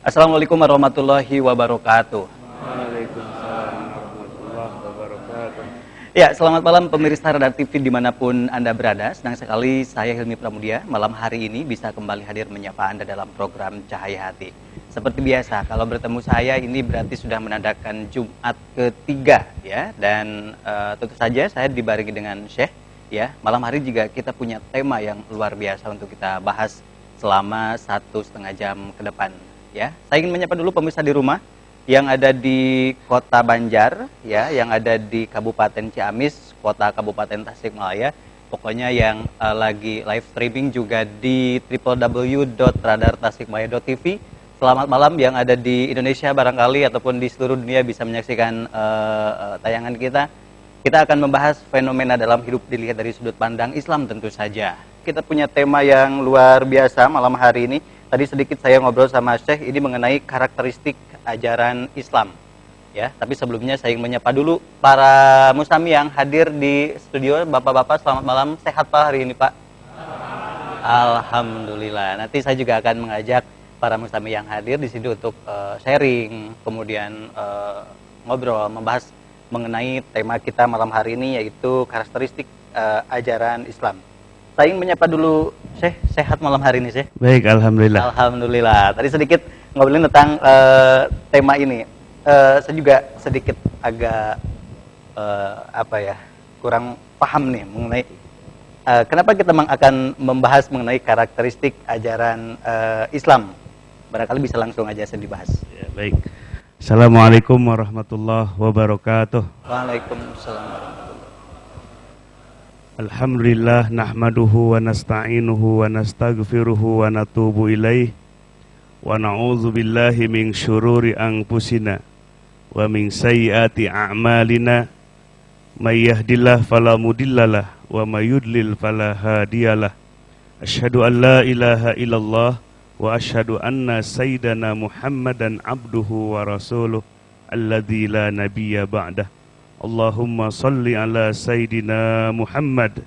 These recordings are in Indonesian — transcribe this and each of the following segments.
Assalamualaikum warahmatullahi wabarakatuh. Waalaikumsalam warahmatullahi wabarakatuh. Ya, selamat malam pemirsa Radar TV dimanapun Anda berada. Senang sekali saya Hilmi Pramudia malam hari ini bisa kembali hadir menyapa Anda dalam program Cahaya Hati. Seperti biasa, kalau bertemu saya ini berarti sudah menandakan Jumat ketiga ya. Dan tentu saja saya dibarengi dengan Syekh ya. Malam hari juga kita punya tema yang luar biasa untuk kita bahas selama 1,5 jam ke depan. Ya, saya ingin menyapa dulu pemirsa di rumah yang ada di Kota Banjar, ya, yang ada di Kabupaten Ciamis, Kota Kabupaten Tasikmalaya. Pokoknya yang lagi live streaming juga di www.radartasikmalaya.tv. Selamat malam yang ada di Indonesia barangkali ataupun di seluruh dunia bisa menyaksikan tayangan kita. Kita akan membahas fenomena dalam hidup dilihat dari sudut pandang Islam tentu saja. Kita punya tema yang luar biasa malam hari ini. Tadi sedikit saya ngobrol sama Syekh ini mengenai karakteristik ajaran Islam. Ya, tapi sebelumnya saya ingin menyapa dulu para musami yang hadir di studio. Bapak-bapak selamat malam. Sehat Pak hari ini Pak? Alhamdulillah. Nanti saya juga akan mengajak para musami yang hadir di sini untuk sharing, kemudian ngobrol, membahas mengenai tema kita malam hari ini yaitu karakteristik ajaran Islam. Saya ingin menyapa dulu Syekh, sehat malam hari ini Syekh? Baik, alhamdulillah. Alhamdulillah. Tadi sedikit ngobrolin tentang tema ini. Saya juga sedikit agak kurang paham nih mengenai kenapa kita akan membahas mengenai karakteristik ajaran Islam. Barangkali bisa langsung aja saya dibahas. Ya, baik. Assalamualaikum warahmatullahi wabarakatuh. Waalaikumsalam. Alhamdulillah nahmaduhu wa nasta'inuhu wa nastaghfiruhu wa natubu ilaih wa na'udzu billahi min syururi anfusina wa min sayyiati a'malina may yahdihillahu fala mudhillalah wa may yudlil fala hadiyalah. Asyhadu an la ilaha illallah wa asyhadu anna sayyidana Muhammadan abduhu wa rasuluh alladzi la nabiyya ba'dah. Allahumma salli ala Sayyidina Muhammad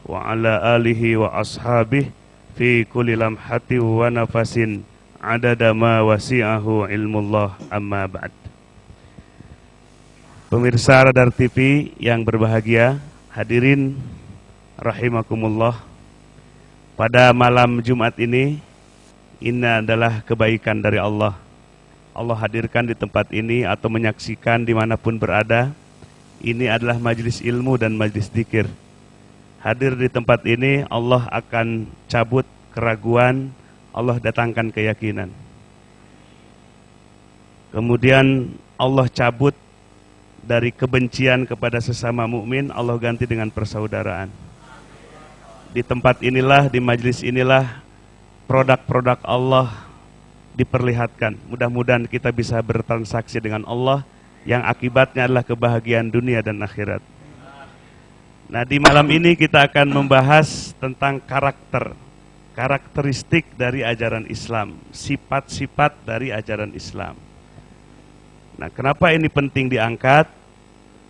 wa ala alihi wa ashabih fi kulli lamhati wa nafasin adada ma wasi'ahu ilmullah amma ba'd. Pemirsa Radar TV yang berbahagia, hadirin rahimakumullah. Pada malam Jumat ini adalah kebaikan dari Allah. Allah hadirkan di tempat ini atau menyaksikan dimanapun berada. Ini adalah majelis ilmu dan majelis zikir. Hadir di tempat ini Allah akan cabut keraguan, Allah datangkan keyakinan. Kemudian Allah cabut dari kebencian kepada sesama mukmin, Allah ganti dengan persaudaraan. Di tempat inilah, di majelis inilah produk-produk Allah diperlihatkan. Mudah-mudahan kita bisa bertransaksi dengan Allah yang akibatnya adalah kebahagiaan dunia dan akhirat. Nah, di malam ini kita akan membahas tentang karakteristik dari ajaran Islam, sifat-sifat dari ajaran Islam. Nah, kenapa ini penting diangkat?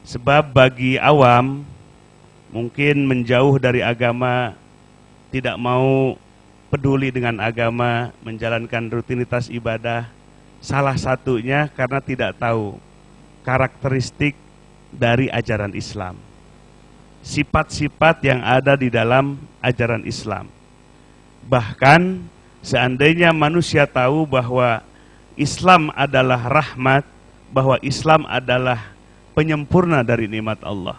Sebab bagi awam mungkin menjauh dari agama, tidak mau peduli dengan agama, menjalankan rutinitas ibadah, salah satunya karena tidak tahu karakteristik dari ajaran Islam, sifat-sifat yang ada di dalam ajaran Islam. Bahkan seandainya manusia tahu bahwa Islam adalah rahmat, bahwa Islam adalah penyempurna dari nikmat Allah.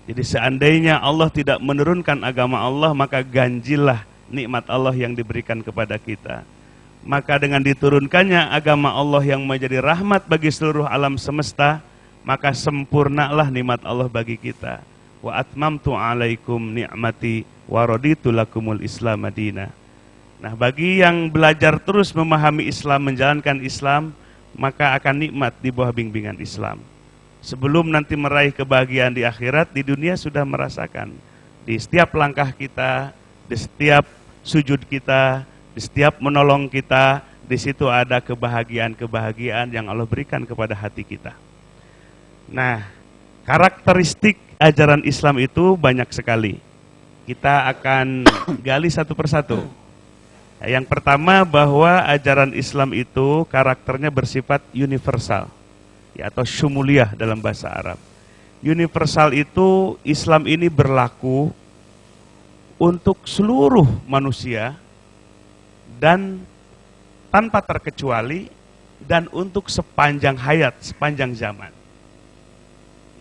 Jadi seandainya Allah tidak menurunkan agama Allah, maka ganjillah nikmat Allah yang diberikan kepada kita. Maka dengan diturunkannya agama Allah yang menjadi rahmat bagi seluruh alam semesta, maka sempurnalah nikmat Allah bagi kita. Wa atmamtu alaikum ni'mati wa raditu lakumul Islam madina. Nah, bagi yang belajar terus memahami Islam, menjalankan Islam, maka akan nikmat di bawah bimbingan Islam. Sebelum nanti meraih kebahagiaan di akhirat, di dunia sudah merasakan. Di setiap langkah kita, di setiap sujud kita, di setiap menolong kita, di situ ada kebahagiaan-kebahagiaan yang Allah berikan kepada hati kita. Nah, karakteristik ajaran Islam itu banyak sekali. Kita akan gali satu persatu. Yang pertama bahwa ajaran Islam itu karakternya bersifat universal, ya, atau syumuliyah dalam bahasa Arab. Universal itu Islam ini berlaku untuk seluruh manusia dan tanpa terkecuali dan untuk sepanjang hayat, sepanjang zaman.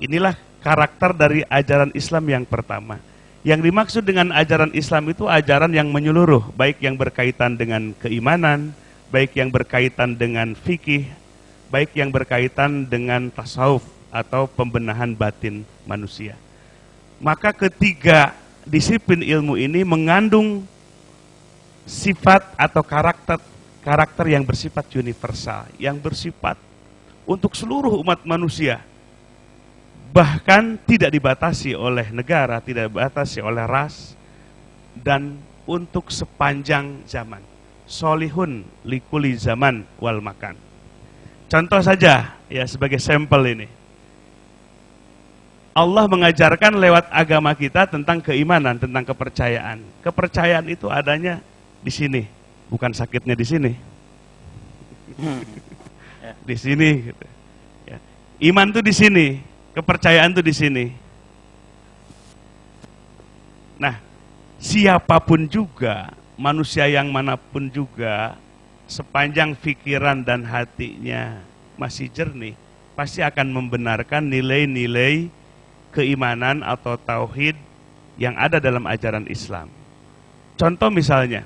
Inilah karakter dari ajaran Islam yang pertama. Yang dimaksud dengan ajaran Islam itu ajaran yang menyeluruh, baik yang berkaitan dengan keimanan, baik yang berkaitan dengan fikih, baik yang berkaitan dengan tasawuf atau pembenahan batin manusia. Maka ketiga disiplin ilmu ini mengandung sifat atau karakter yang bersifat universal, yang bersifat untuk seluruh umat manusia. Bahkan tidak dibatasi oleh negara, tidak dibatasi oleh ras, dan untuk sepanjang zaman. Solihun likuli zaman wal makan. Contoh saja, ya, sebagai sampel ini. Allah mengajarkan lewat agama kita tentang keimanan, tentang kepercayaan. Kepercayaan itu adanya di sini, bukan sakitnya di sini. Di sini, gitu. Ya. Iman itu di sini. Kepercayaan itu di sini. Nah, siapapun juga, manusia yang manapun juga, sepanjang pikiran dan hatinya masih jernih, pasti akan membenarkan nilai-nilai keimanan atau tauhid yang ada dalam ajaran Islam. Contoh misalnya,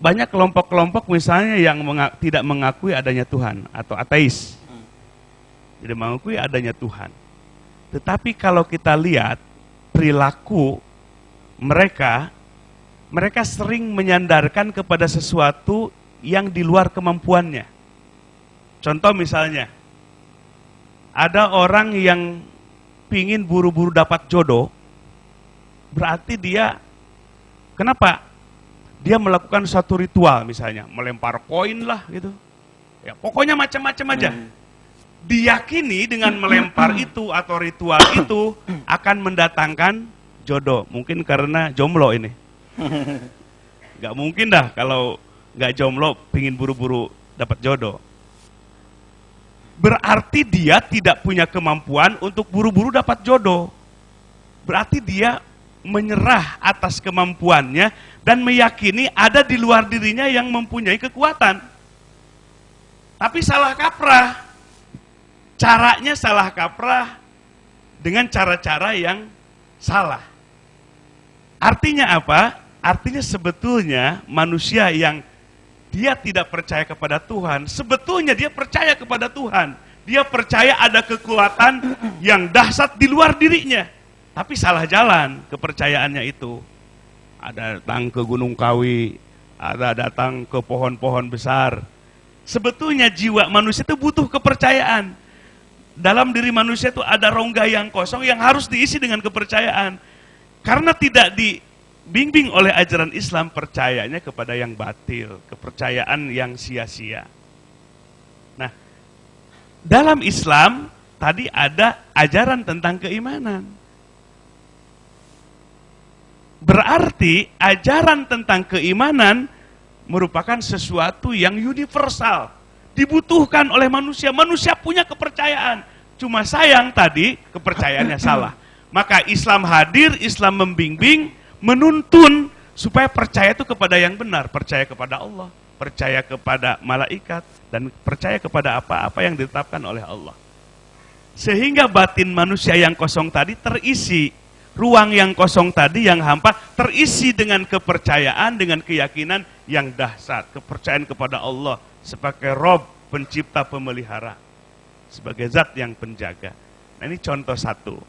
banyak kelompok-kelompok misalnya yang tidak mengakui adanya Tuhan atau ateis. Tidak mengakui adanya Tuhan. Tetapi kalau kita lihat perilaku mereka sering menyandarkan kepada sesuatu yang di luar kemampuannya. Contoh misalnya, ada orang yang pingin buru-buru dapat jodoh, berarti dia, kenapa? Dia melakukan suatu ritual misalnya, melempar koin lah gitu. Ya, pokoknya macam-macam aja. Diyakini dengan melempar itu atau ritual itu akan mendatangkan jodoh. Mungkin karena jomblo ini. Gak mungkin dah kalau gak jomblo pingin buru-buru dapat jodoh. Berarti dia tidak punya kemampuan untuk buru-buru dapat jodoh. Berarti dia menyerah atas kemampuannya dan meyakini ada di luar dirinya yang mempunyai kekuatan. Tapi salah kaprah. Caranya salah kaprah dengan cara-cara yang salah. Artinya apa? Artinya sebetulnya manusia yang dia tidak percaya kepada Tuhan, sebetulnya dia percaya kepada Tuhan. Dia percaya ada kekuatan yang dahsyat di luar dirinya. Tapi salah jalan kepercayaannya itu. Ada datang ke Gunung Kawi, ada datang ke pohon-pohon besar. Sebetulnya jiwa manusia itu butuh kepercayaan. Dalam diri manusia itu ada rongga yang kosong yang harus diisi dengan kepercayaan. Karena tidak dibimbing oleh ajaran Islam, percayanya kepada yang batil, kepercayaan yang sia-sia. Nah, dalam Islam tadi ada ajaran tentang keimanan. Berarti ajaran tentang keimanan merupakan sesuatu yang universal. Dibutuhkan oleh manusia. Manusia punya kepercayaan. Cuma sayang tadi kepercayaannya salah. Maka Islam hadir, Islam membimbing, menuntun supaya percaya itu kepada yang benar. Percaya kepada Allah, percaya kepada malaikat, dan percaya kepada apa-apa yang ditetapkan oleh Allah. Sehingga batin manusia yang kosong tadi terisi. Ruang yang kosong tadi, yang hampa, terisi dengan kepercayaan, dengan keyakinan yang dahsyat. Kepercayaan kepada Allah sebagai Rob, pencipta, pemelihara, sebagai zat yang penjaga. Nah, ini contoh satu.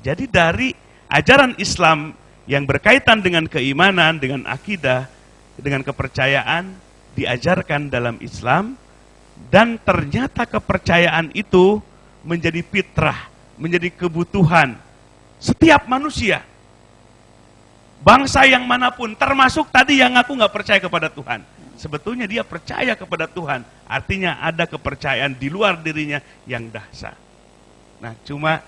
Jadi dari ajaran Islam yang berkaitan dengan keimanan, dengan akidah, dengan kepercayaan, diajarkan dalam Islam, dan ternyata kepercayaan itu menjadi fitrah, menjadi kebutuhan setiap manusia. Bangsa yang manapun, termasuk tadi yang aku nggak percaya kepada Tuhan. Sebetulnya dia percaya kepada Tuhan. Artinya ada kepercayaan di luar dirinya yang dahsyat. Nah, cuma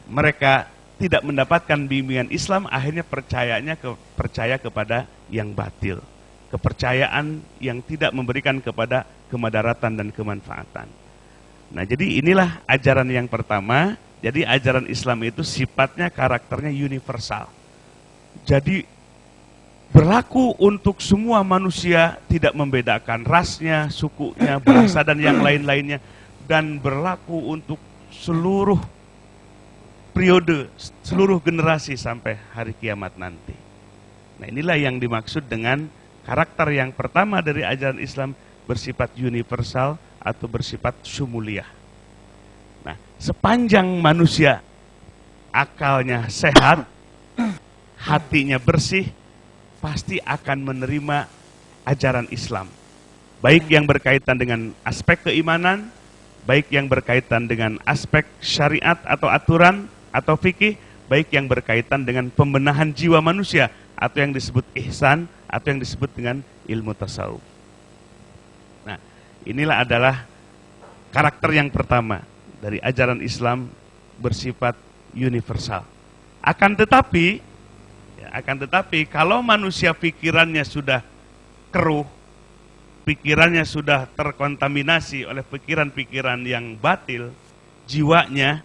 mereka tidak mendapatkan bimbingan Islam, akhirnya percaya kepada yang batil, kepercayaan yang tidak memberikan kepada kemadaratan dan kemanfaatan. Nah, jadi inilah ajaran yang pertama. Jadi ajaran Islam itu sifatnya, karakternya universal. Jadi berlaku untuk semua manusia, tidak membedakan rasnya, sukunya, bahasa dan yang lain-lainnya, dan berlaku untuk seluruh periode, seluruh generasi sampai hari kiamat nanti. Nah, inilah yang dimaksud dengan karakter yang pertama dari ajaran Islam, bersifat universal atau bersifat syumuliyah. Nah, sepanjang manusia akalnya sehat, hatinya bersih, pasti akan menerima ajaran Islam. Baik yang berkaitan dengan aspek keimanan, baik yang berkaitan dengan aspek syariat atau aturan atau fikih, baik yang berkaitan dengan pembenahan jiwa manusia atau yang disebut ihsan atau yang disebut dengan ilmu tasawuf. Nah, inilah adalah karakter yang pertama dari ajaran Islam, bersifat universal. Akan tetapi kalau manusia pikirannya sudah keruh, pikirannya sudah terkontaminasi oleh pikiran-pikiran yang batil, jiwanya,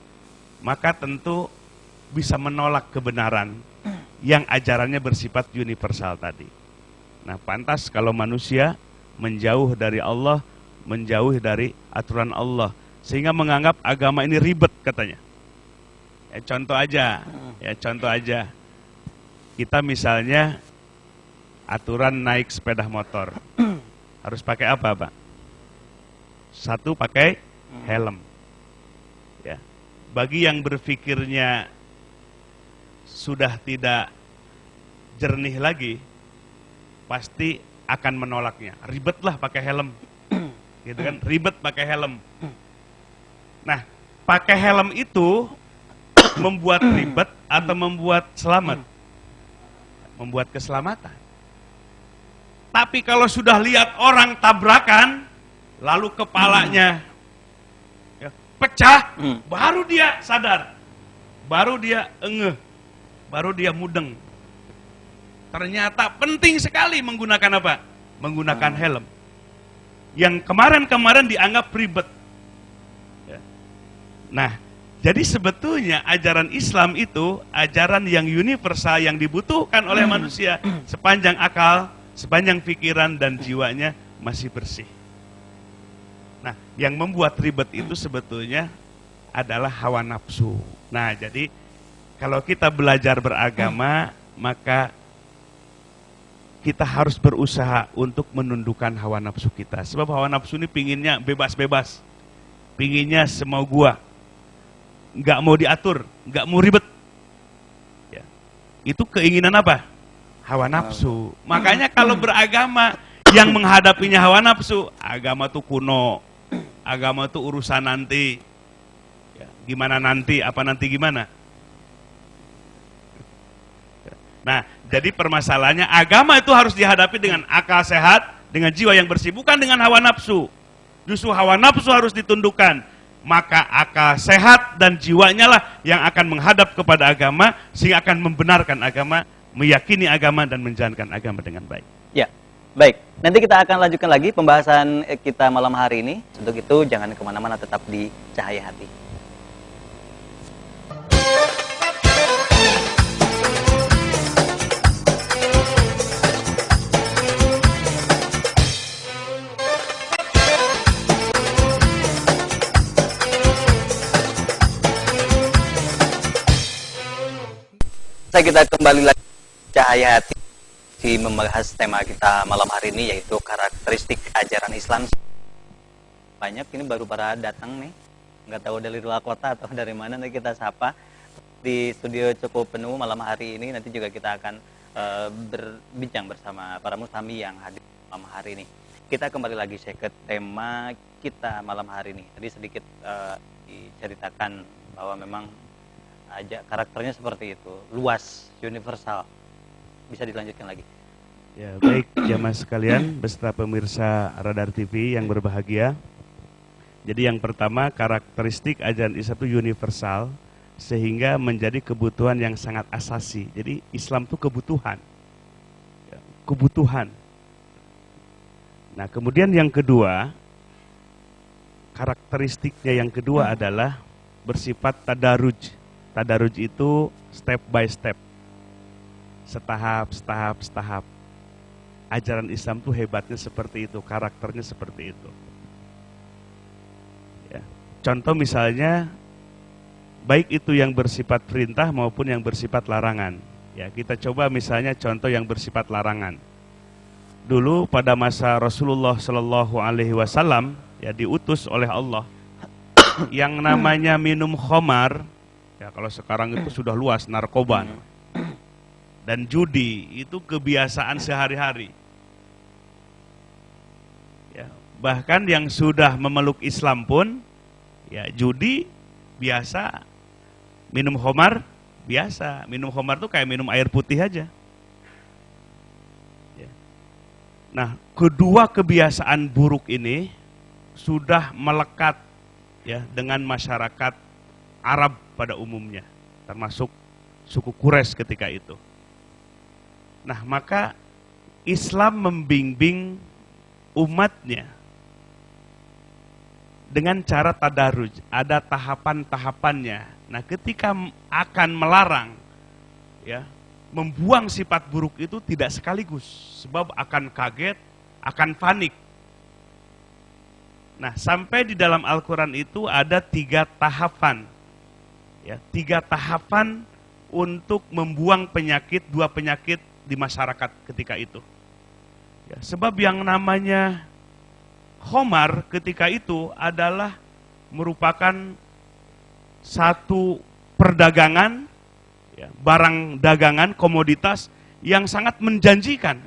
maka tentu bisa menolak kebenaran yang ajarannya bersifat universal tadi. Nah, pantas kalau manusia menjauh dari Allah, menjauh dari aturan Allah, sehingga menganggap agama ini ribet katanya. Ya contoh aja. Kita misalnya aturan naik sepeda motor. Harus pakai apa, Pak? Satu, pakai helm. Ya. Bagi yang berpikirnya sudah tidak jernih lagi, pasti akan menolaknya. Ribetlah pakai helm. Gitu kan? Ribet pakai helm. Nah, pakai helm itu membuat ribet atau membuat selamat? Membuat keselamatan. Tapi kalau sudah lihat orang tabrakan, lalu kepalanya pecah, baru dia sadar, baru dia engeh, baru dia mudeng. Ternyata penting sekali menggunakan apa? Menggunakan helm. Yang kemarin-kemarin dianggap ribet. Nah, jadi sebetulnya ajaran Islam itu ajaran yang universal, yang dibutuhkan oleh manusia sepanjang akal, sepanjang pikiran dan jiwanya masih bersih. Nah, yang membuat ribet itu sebetulnya adalah hawa nafsu. Nah, jadi kalau kita belajar beragama, maka kita harus berusaha untuk menundukkan hawa nafsu kita. Sebab hawa nafsu ini pinginnya bebas-bebas, pinginnya semau gua, nggak mau diatur, nggak mau ribet. Ya. Itu keinginan apa? Hawa nafsu. Makanya kalau beragama yang menghadapinya hawa nafsu, agama tuh kuno, agama tuh urusan nanti. Ya, gimana nanti, apa nanti gimana? Nah, jadi permasalahannya agama itu harus dihadapi dengan akal sehat, dengan jiwa yang bersih, bukan dengan hawa nafsu. Justru hawa nafsu harus ditundukkan. Maka akal sehat dan jiwanya lah yang akan menghadap kepada agama, sehingga akan membenarkan agama, meyakini agama, dan menjalankan agama dengan baik. Ya, baik. Nanti kita akan lanjutkan lagi pembahasan kita malam hari ini. Untuk itu jangan kemana-mana, tetap di Cahaya Hati. Kita kembali lagi Cahaya Hati di membahas tema kita malam hari ini, yaitu karakteristik ajaran Islam. Banyak ini baru para datang nih, nggak tahu dari luar kota atau dari mana, nanti kita sapa. Di studio cukup penuh malam hari ini, nanti juga kita akan berbincang bersama para mustami yang hadir malam hari ini. Kita kembali lagi ke tema kita malam hari ini. Tadi sedikit diceritakan bahwa memang aja karakternya seperti itu, luas, universal. Bisa dilanjutkan lagi. Ya, baik jamaah sekalian beserta pemirsa Radar TV yang berbahagia. Jadi yang pertama, karakteristik ajaran Islam itu universal, sehingga menjadi kebutuhan yang sangat asasi. Jadi Islam itu kebutuhan. Ya. kebutuhan. Nah, kemudian yang kedua, karakteristiknya yang kedua adalah bersifat tadaruj. Tadaruj itu step by step, setahap. Ajaran Islam tuh hebatnya seperti itu, karakternya seperti itu. Ya. Contoh misalnya, baik itu yang bersifat perintah maupun yang bersifat larangan. Ya, kita coba misalnya contoh yang bersifat larangan. Dulu pada masa Rasulullah Shallallahu Alaihi Wasallam, ya diutus oleh Allah, yang namanya minum khamar, ya kalau sekarang itu sudah luas, narkoba, dan judi itu kebiasaan sehari-hari. Ya, bahkan yang sudah memeluk Islam pun, ya judi biasa, minum khamar biasa. Minum khamar itu kayak minum air putih aja. Nah, kedua kebiasaan buruk ini sudah melekat ya dengan masyarakat Arab pada umumnya, termasuk suku Quraisy ketika itu. Nah, maka Islam membimbing umatnya dengan cara tadaruj, ada tahapan-tahapannya. Nah, ketika akan melarang ya, membuang sifat buruk itu tidak sekaligus, sebab akan kaget, akan panik. Nah, sampai di dalam Al-Quran itu ada 3 tahapan. Ya, 3 tahapan untuk membuang penyakit, 2 penyakit di masyarakat ketika itu. Ya, sebab yang namanya khamar ketika itu adalah merupakan satu perdagangan, ya, barang dagangan, komoditas yang sangat menjanjikan.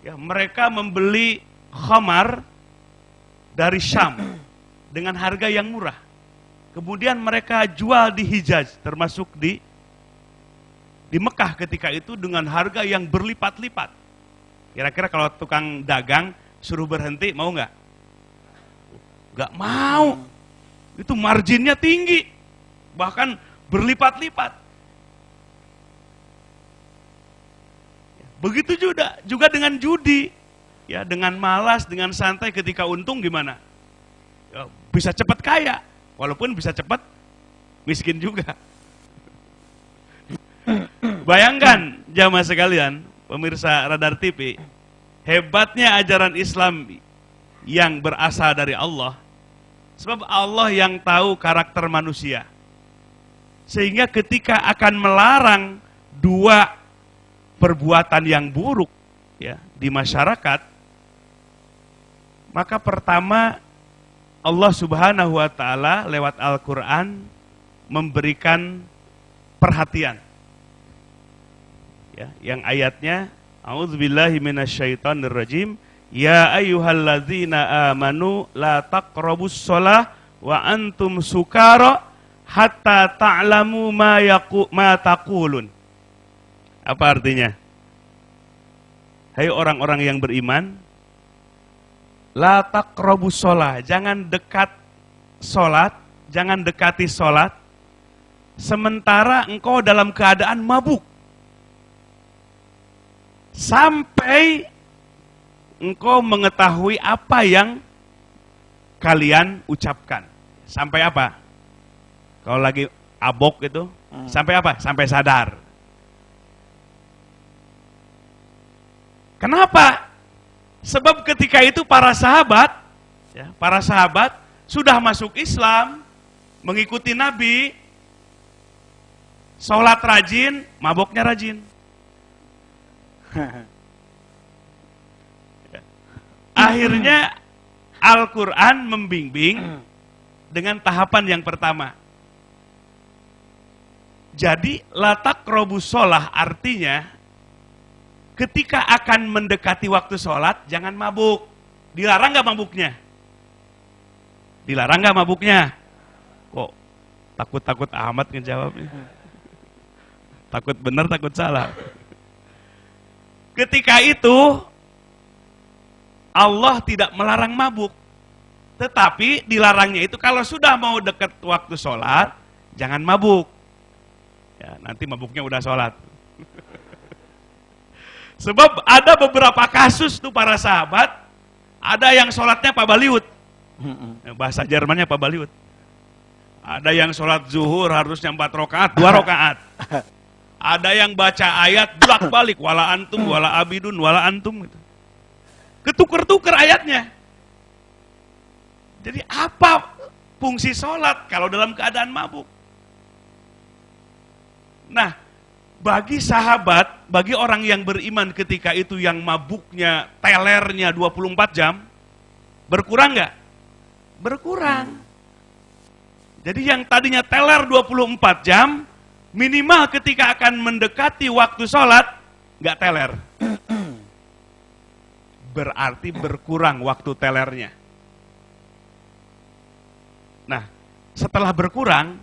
Ya, mereka membeli khamar dari Syam dengan harga yang murah. Kemudian mereka jual di Hijaz, termasuk di Mekah ketika itu dengan harga yang berlipat-lipat. Kira-kira kalau tukang dagang suruh berhenti, mau nggak? Nggak mau. Itu marginnya tinggi, bahkan berlipat-lipat. Begitu juga dengan judi, ya, dengan malas, dengan santai, ketika untung gimana? Ya, bisa cepat kaya, walaupun bisa cepat miskin juga. Bayangkan jamaah sekalian, pemirsa Radar TV, hebatnya ajaran Islam yang berasal dari Allah, sebab Allah yang tahu karakter manusia. Sehingga ketika akan melarang 2 perbuatan yang buruk ya di masyarakat, maka pertama Allah Subhanahu wa taala lewat Al-Qur'an memberikan perhatian. Ya, yang ayatnya A'udzubillahi minasyaitonirrajim, ya ayyuhalladzina amanu la taqrabus shalah wa antum sukara hatta ta'lamu ma taqulun. Apa artinya? Hai orang-orang yang beriman, la taqrabus shalah, jangan dekat salat, jangan dekati salat sementara engkau dalam keadaan mabuk, sampai engkau mengetahui apa yang kalian ucapkan. Sampai apa? Kalau lagi abok itu, sampai apa? Sampai sadar. Kenapa? Sebab ketika itu para sahabat sudah masuk Islam, mengikuti Nabi, sholat rajin, maboknya rajin. Akhirnya Al-Quran membimbing dengan tahapan yang pertama. Jadi la taqrabus shalah artinya ketika akan mendekati waktu sholat jangan mabuk. Dilarang nggak mabuknya? Dilarang nggak mabuknya? Kok takut-takut amat ngejawabnya? Takut benar, takut salah. Ketika itu Allah tidak melarang mabuk, tetapi dilarangnya itu kalau sudah mau dekat waktu sholat jangan mabuk. Ya, nanti mabuknya udah sholat. Sebab ada beberapa kasus tuh para sahabat, ada yang sholatnya pabaliut. Bahasa Jermannya pabaliut. Ada yang sholat zuhur harusnya 4 rakaat, 2 rakaat. Ada yang baca ayat bolak-balik, wala antum, wala abidun, wala antum. Gitu. Ketuker-tuker ayatnya. Jadi apa fungsi sholat kalau dalam keadaan mabuk? Nah, bagi sahabat, bagi orang yang beriman ketika itu yang mabuknya, telernya 24 jam, berkurang nggak? Berkurang. Jadi yang tadinya teler 24 jam, minimal ketika akan mendekati waktu sholat, nggak teler. Berarti berkurang waktu telernya. Nah, setelah berkurang,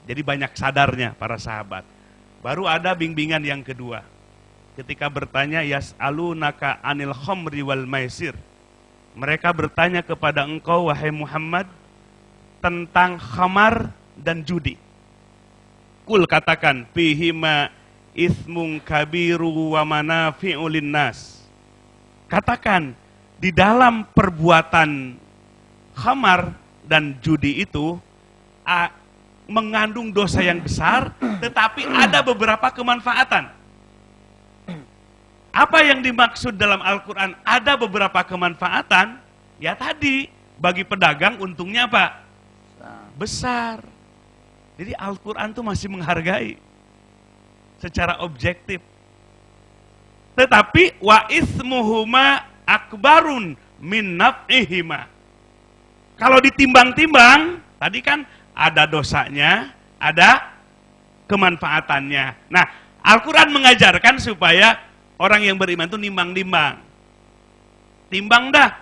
jadi banyak sadarnya para sahabat. Baru ada bimbingan yang kedua. Ketika bertanya, yas'alunaka anil khamri wal maisir. Mereka bertanya kepada engkau, wahai Muhammad, tentang khamar dan judi. Kul katakan, fihima ismun kabiru wa manafi'u linnas. Katakan, di dalam perbuatan khamar dan judi itu mengandung dosa yang besar, tetapi ada beberapa kemanfaatan. Apa yang dimaksud dalam Al-Quran? Ada beberapa kemanfaatan, ya tadi, bagi pedagang untungnya apa? Besar. Jadi Al-Quran itu masih menghargai secara objektif. Tetapi wa ismuhuma akbarun min naf'ihima. Kalau ditimbang-timbang, tadi kan ada dosanya, ada kemanfaatannya. Nah, Al-Quran mengajarkan supaya orang yang beriman itu nimbang-nimbang. Timbang dah.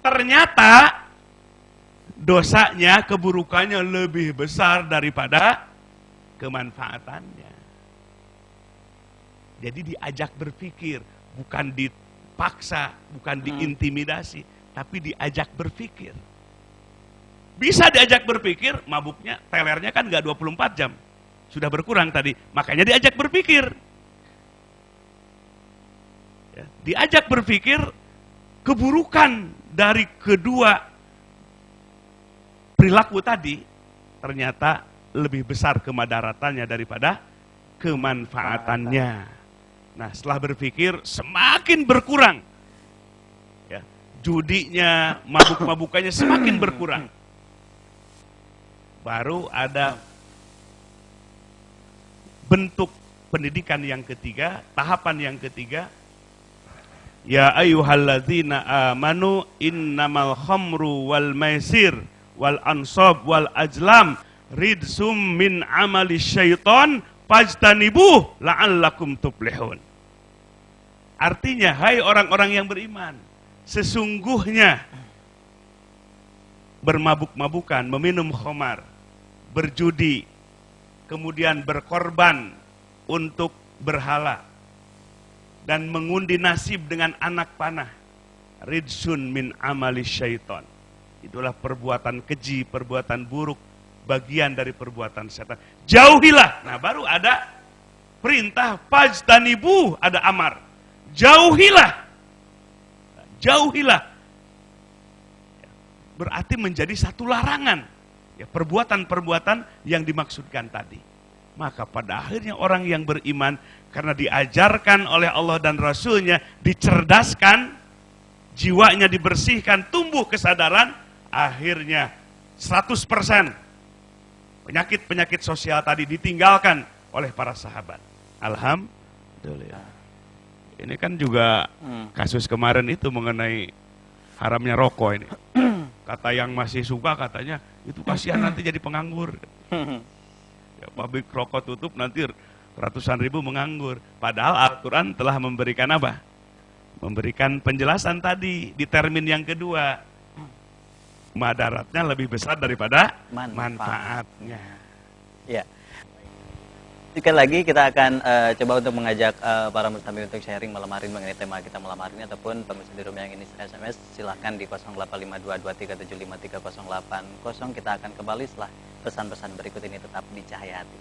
Ternyata dosanya, keburukannya lebih besar daripada kemanfaatannya. Jadi diajak berpikir, bukan dipaksa, bukan diintimidasi, tapi diajak berpikir. Bisa diajak berpikir, mabuknya, telernya kan nggak 24 jam. Sudah berkurang tadi, makanya diajak berpikir. Ya, diajak berpikir keburukan dari kedua perilaku tadi ternyata lebih besar kemadaratannya daripada kemanfaatannya. Nah, setelah berpikir semakin berkurang. Ya, judinya, mabuk-mabukannya semakin berkurang. Baru ada bentuk pendidikan yang ketiga, tahapan yang ketiga. Ya ayyuhalladzina amanu innamal khamru wal maisir wal ansab wal ajlam ridsum min amali syaiton fajtanibuh la'allakum tuflihun. Artinya, hai orang-orang yang beriman, sesungguhnya bermabuk-mabukan, meminum khamar, berjudi, kemudian berkorban untuk berhala, dan mengundi nasib dengan anak panah, ridsun min amali syaiton. Itulah perbuatan keji, perbuatan buruk, bagian dari perbuatan setan. Jauhilah. Nah, baru ada perintah fajtanibu, ada amar. Jauhilah. Jauhilah. Berarti menjadi satu larangan. Ya, perbuatan-perbuatan yang dimaksudkan tadi. Maka pada akhirnya orang yang beriman, karena diajarkan oleh Allah dan Rasulnya, dicerdaskan, jiwanya dibersihkan, tumbuh kesadaran, akhirnya 100% penyakit-penyakit sosial tadi ditinggalkan oleh para sahabat. Alhamdulillah. Ini kan juga kasus kemarin itu mengenai haramnya rokok ini. Kata yang masih suka katanya, itu kasihan nanti jadi penganggur. Ya, pabrik rokok tutup nanti ratusan ribu menganggur. Padahal Al-Quran telah memberikan apa? Memberikan penjelasan tadi di termin yang kedua. Madaratnya lebih besar daripada manfaatnya. Ya. Sekali lagi kita akan coba untuk mengajak para mustamir untuk sharing malam hari mengenai tema kita malam hari ini, ataupun pemirsa di rumah yang ini SMS silahkan di 085223753080. Kita akan kembali setelah pesan-pesan berikut ini, tetap di Cahaya Hati.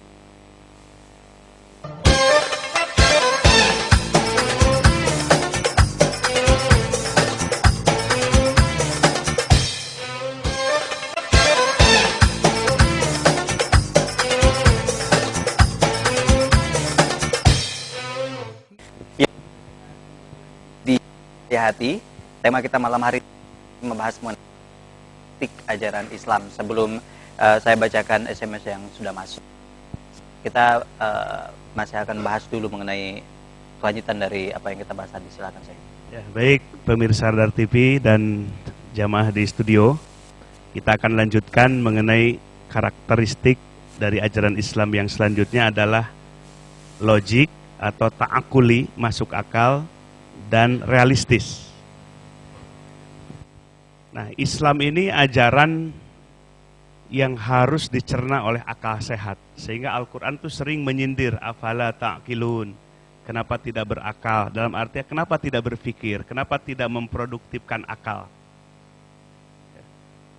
Hati. Tema kita malam hari ini membahas mengenai ajaran Islam. Sebelum saya bacakan SMS yang sudah masuk, kita masih akan bahas dulu mengenai kelanjutan dari apa yang kita bahas tadi. Silakan saya. Ya, baik pemirsa Radar TV dan jamaah di studio, kita akan lanjutkan mengenai karakteristik dari ajaran Islam yang selanjutnya adalah logik atau ta'akuli, masuk akal, dan realistis. Nah, Islam ini ajaran yang harus dicerna oleh akal sehat. Sehingga Al-Quran tuh sering menyindir, afala ta'qilun, kenapa tidak berakal, dalam artinya kenapa tidak berpikir, kenapa tidak memproduktifkan akal.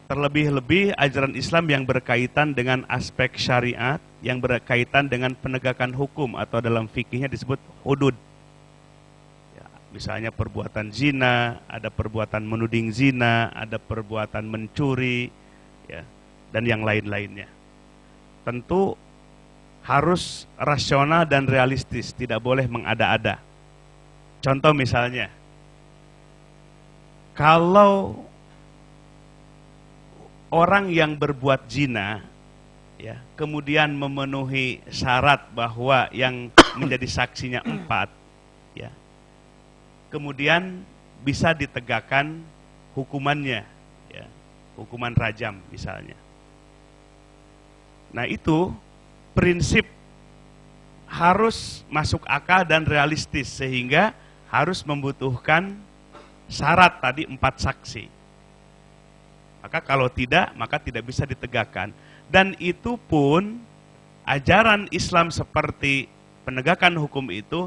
Terlebih-lebih ajaran Islam yang berkaitan dengan aspek syariat, yang berkaitan dengan penegakan hukum, atau dalam fikihnya disebut hudud. Misalnya perbuatan zina, ada perbuatan menuding zina, ada perbuatan mencuri, ya, dan yang lain-lainnya. Tentu harus rasional dan realistis, tidak boleh mengada-ada. Contoh misalnya, kalau orang yang berbuat zina, ya, kemudian memenuhi syarat bahwa yang menjadi saksinya 4, ya, kemudian bisa ditegakkan hukumannya, ya, hukuman rajam misalnya. Nah, itu prinsip harus masuk akal dan realistis, sehingga harus membutuhkan syarat tadi 4 saksi. Maka kalau tidak, maka tidak bisa ditegakkan. Dan itu pun ajaran Islam seperti penegakan hukum itu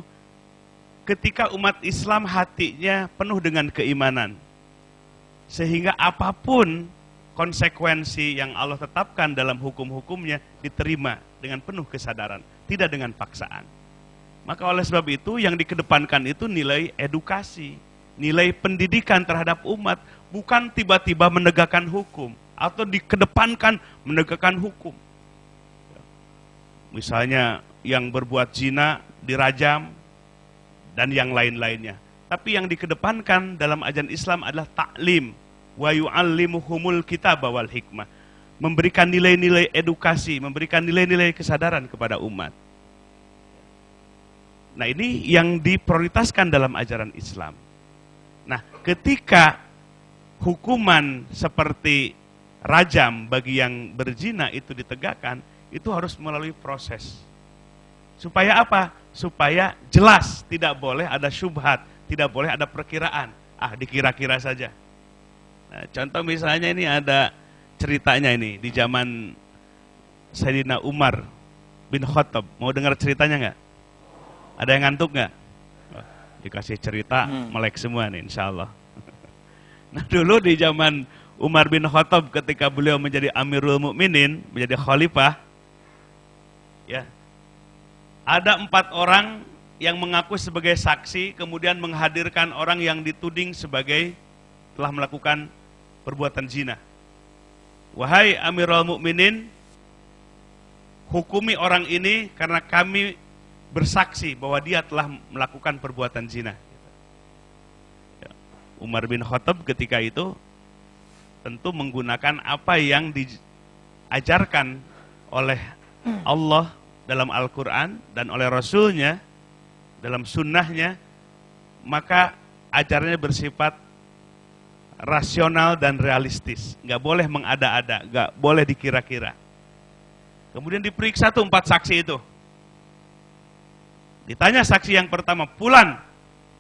ketika umat Islam hatinya penuh dengan keimanan, sehingga apapun konsekuensi yang Allah tetapkan dalam hukum-hukumnya diterima dengan penuh kesadaran, tidak dengan paksaan. Maka oleh sebab itu yang dikedepankan itu nilai edukasi, nilai pendidikan terhadap umat, bukan tiba-tiba menegakkan hukum atau dikedepankan menegakkan hukum. Misalnya yang berbuat zina dirajam, dan yang lain-lainnya. Tapi yang dikedepankan dalam ajaran Islam adalah ta'lim, wa yu'allimuhumul kitab wal hikmah. Memberikan nilai-nilai edukasi, memberikan nilai-nilai kesadaran kepada umat. Nah, ini yang diprioritaskan dalam ajaran Islam. Nah, ketika hukuman seperti rajam bagi yang berzina itu ditegakkan, itu harus melalui proses. Supaya apa? Supaya jelas, tidak boleh ada syubhat, tidak boleh ada perkiraan. Dikira-kira saja. Nah, contoh misalnya ini ada ceritanya ini di zaman Sayyidina Umar bin Khattab. Mau dengar ceritanya nggak? Ada yang ngantuk nggak? Dikasih cerita, melek semua nih, insya Allah. Nah, dulu di zaman Umar bin Khattab ketika beliau menjadi Amirul Mukminin, menjadi khalifah, ya, ada 4 orang yang mengaku sebagai saksi, kemudian menghadirkan orang yang dituding sebagai telah melakukan perbuatan zina. Wahai Amirul Mukminin, hukumi orang ini karena kami bersaksi bahwa dia telah melakukan perbuatan zina. Umar bin Khattab ketika itu tentu menggunakan apa yang diajarkan oleh Allah dalam Al-Quran dan oleh Rasulnya dalam sunnahnya, maka ajarannya bersifat rasional dan realistis, nggak boleh mengada-ada, nggak boleh dikira-kira. Kemudian diperiksa tuh 4 saksi itu. Ditanya saksi yang pertama, Fulan,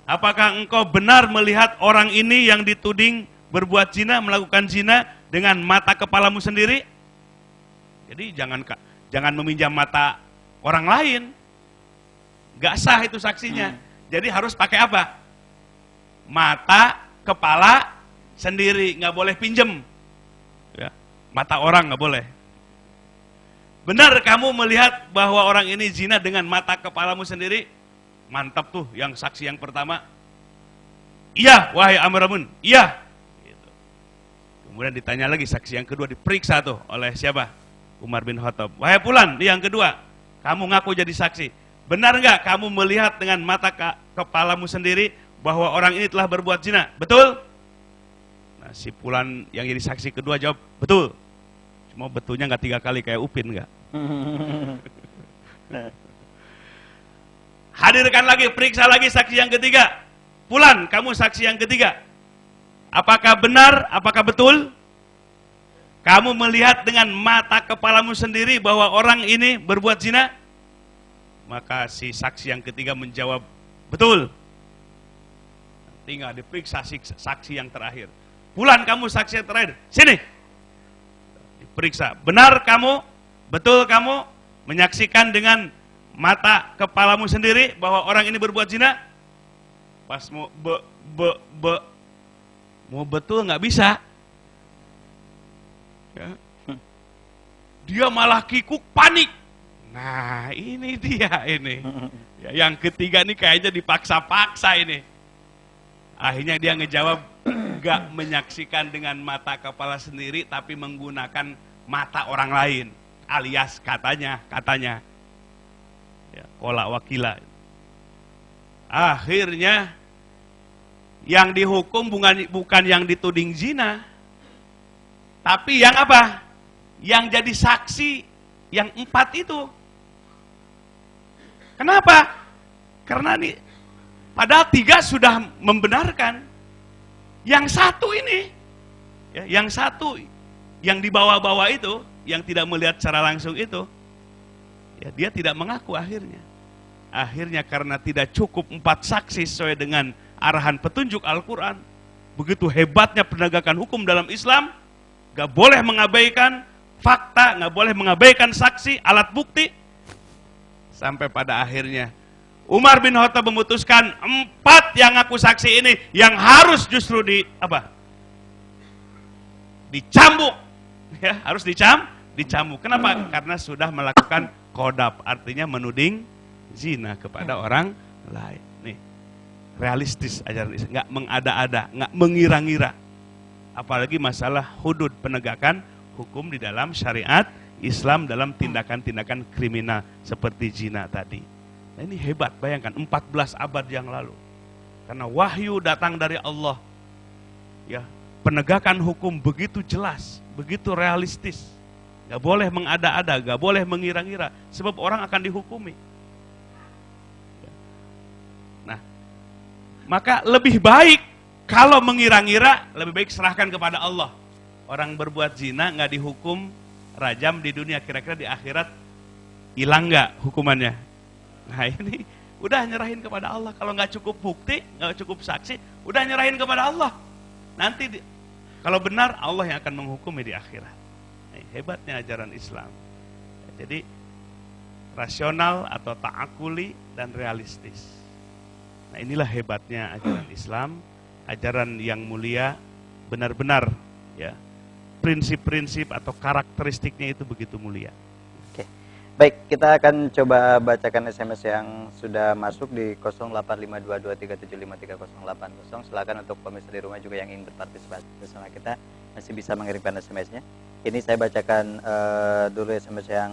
apakah engkau benar melihat orang ini yang dituding berbuat zina, melakukan zina dengan mata kepalamu sendiri? Jadi jangan meminjam mata orang lain, gak sah itu saksinya. Jadi harus pakai apa? Mata kepala sendiri, gak boleh pinjem, ya, mata orang gak boleh. Benar kamu melihat bahwa orang ini zina dengan mata kepalamu sendiri? Mantap tuh yang saksi yang pertama. Iya, wahai Amramun, iya. Gitu. Kemudian ditanya lagi saksi yang kedua, diperiksa tuh oleh siapa? Umar bin Khattab. Wahai Fulan, yang kedua, kamu ngaku jadi saksi. Benar nggak kamu melihat dengan mata kepalamu sendiri bahwa orang ini telah berbuat zina. Betul? Nah, si Fulan yang jadi saksi kedua jawab, betul. Cuma betulnya nggak 3 kali kayak Upin nggak. Hadirkan lagi, periksa lagi saksi yang ketiga. Fulan, kamu saksi yang ketiga. Apakah benar, apakah betul? Kamu melihat dengan mata kepalamu sendiri bahwa orang ini berbuat zina? Maka si saksi yang ketiga menjawab, betul. Tinggal diperiksa saksi yang terakhir. Fulan, kamu saksi yang terakhir. Sini. Diperiksa. Benar kamu, betul kamu menyaksikan dengan mata kepalamu sendiri bahwa orang ini berbuat zina? Pas mau mau betul nggak bisa. Ya. Dia malah kikuk, panik. Nah, ini dia ini. Ya, yang ketiga nih kayaknya dipaksa-paksa ini. Akhirnya dia ngejawab, nggak menyaksikan dengan mata kepala sendiri, tapi menggunakan mata orang lain, alias katanya, ya, kolak wakila. Akhirnya yang dihukum bukan yang dituding zina, tapi yang apa? Yang jadi saksi yang 4 itu. Kenapa? Karena nih, padahal 3 sudah membenarkan. Yang 1 ini, ya, yang 1 yang dibawa-bawa itu, yang tidak melihat secara langsung itu, ya, dia tidak mengaku akhirnya. Akhirnya karena tidak cukup 4 saksi sesuai dengan arahan petunjuk Al-Quran, begitu hebatnya penegakan hukum dalam Islam, gak boleh mengabaikan fakta, gak boleh mengabaikan saksi, alat bukti, sampai pada akhirnya Umar bin Khattab memutuskan 4 yang ngaku saksi ini yang harus justru dicambuk, ya, harus dicambuk. Kenapa? Karena sudah melakukan qadhaf, artinya menuding zina kepada orang lain. Nih, realistis ajaran Islam, nggak mengada-ada, nggak mengira-ngira. Apalagi masalah hudud, penegakan hukum di dalam syariat Islam dalam tindakan-tindakan kriminal seperti zina tadi. Nah, ini hebat, bayangkan 14 abad yang lalu. Karena wahyu datang dari Allah. Ya, penegakan hukum begitu jelas, begitu realistis. Gak boleh mengada-ada, gak boleh mengira-ngira, sebab orang akan dihukumi. Nah, maka lebih baik kalau mengira-ngira, lebih baik serahkan kepada Allah. Orang berbuat zina gak dihukum rajam di dunia, kira-kira di akhirat hilang gak hukumannya? Nah, ini udah nyerahin kepada Allah. Kalau nggak cukup bukti, nggak cukup saksi, udah nyerahin kepada Allah. Nanti kalau benar, Allah yang akan menghukumi di akhirat. Nah, hebatnya ajaran Islam. Jadi rasional atau ta'akuli dan realistis. Nah, inilah hebatnya ajaran Islam, ajaran yang mulia, benar-benar ya, prinsip-prinsip atau karakteristiknya itu begitu mulia. Baik, kita akan coba bacakan SMS yang sudah masuk di 085223753080. Silakan untuk pemirsa di rumah juga yang ingin berpartisipasi bersama kita masih bisa mengirimkan SMS-nya. Ini saya bacakan dulu SMS yang